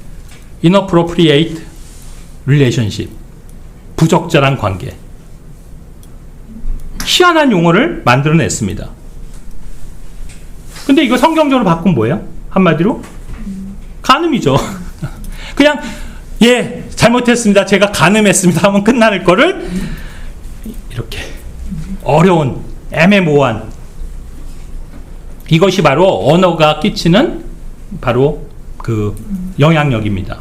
inappropriate relationship, 부적절한 관계. 희한한 용어를 만들어냈습니다. 근데 이거 성경적으로 바꾼 뭐예요? 한마디로 간음이죠. 그냥 예, 잘못했습니다. 제가 간음했습니다 하면 끝날 거를 이렇게 어려운 애매모호한, 이것이 바로 언어가 끼치는 바로 그 영향력입니다.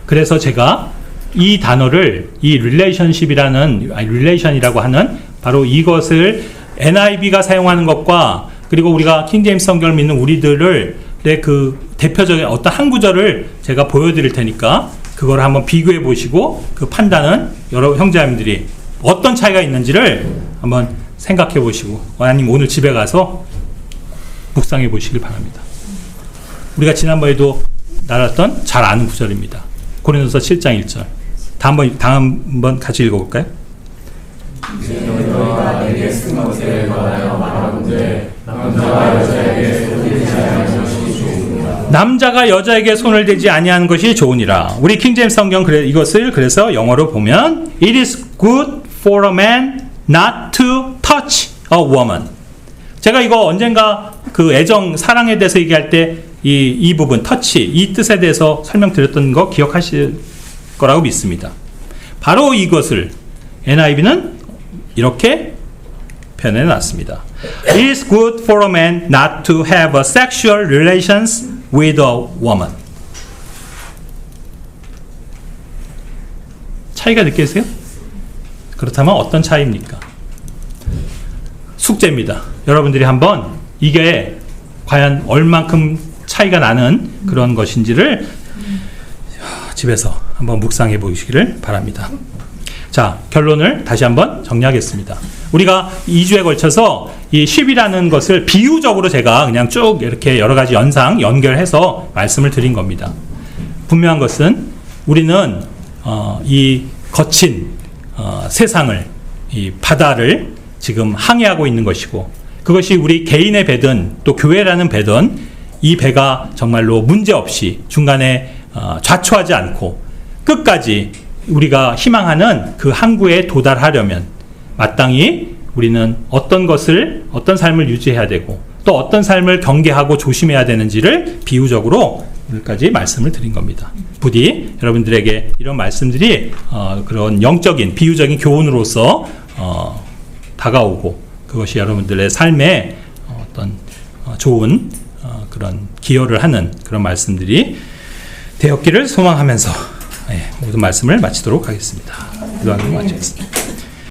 그래서 제가 이 단어를 이 relation이라고 하는 바로 이것을 NIV가 사용하는 것과 그리고 우리가 킹제임스 성경을 믿는 우리들의 그 대표적인 어떤 한 구절을 제가 보여드릴 테니까 그걸 한번 비교해 보시고 그 판단은 여러 형제자매들이 어떤 차이가 있는지를 한번 생각해 보시고 아니면 오늘 집에 가서 묵상해 보시길 바랍니다. 우리가 지난번에도 나눴던 잘 아는 구절입니다. 고린도서 7장 1절. 다음번 같이 읽어볼까요? 남자가 여자에게 손을 대지 아니하는 것이 좋으니라. 우리 킹제임스 성경 이것을 그래서 영어로 보면 It is good for a man not to touch a woman. 제가 이거 언젠가 그 애정, 사랑에 대해서 얘기할 때 이 부분, 터치, 이 뜻에 대해서 설명드렸던 거 기억하실 거라고 믿습니다. 바로 이것을 NIV는 이렇게 표현해 놨습니다. It is good for a man not to have a sexual relations with a woman. 차이가 느껴지세요? 그렇다면 어떤 차이입니까? 숙제입니다. 여러분들이 한번 이게 과연 얼만큼 차이가 나는 그런 것인지를 집에서 한번 묵상해 보시기를 바랍니다. 자, 결론을 다시 한번 정리하겠습니다. 우리가 2주에 걸쳐서 이 10이라는 것을 비유적으로 제가 그냥 쭉 이렇게 여러 가지 연결해서 말씀을 드린 겁니다. 분명한 것은 우리는 이 거친 세상을, 이 바다를 지금 항해하고 있는 것이고, 그것이 우리 개인의 배든 또 교회라는 배든 이 배가 정말로 문제없이 중간에 좌초하지 않고 끝까지 우리가 희망하는 그 항구에 도달하려면 마땅히 우리는 어떤 삶을 유지해야 되고 또 어떤 삶을 경계하고 조심해야 되는지를 비유적으로 오늘까지 말씀을 드린 겁니다. 부디 여러분들에게 이런 말씀들이 그런 영적인 비유적인 교훈으로서 다가오고 그것이 여러분들의 삶에 어떤 좋은 그런 기여를 하는 그런 말씀들이 되었기를 소망하면서 모든 말씀을 마치도록 하겠습니다. 기도하는 거 마치겠습니다.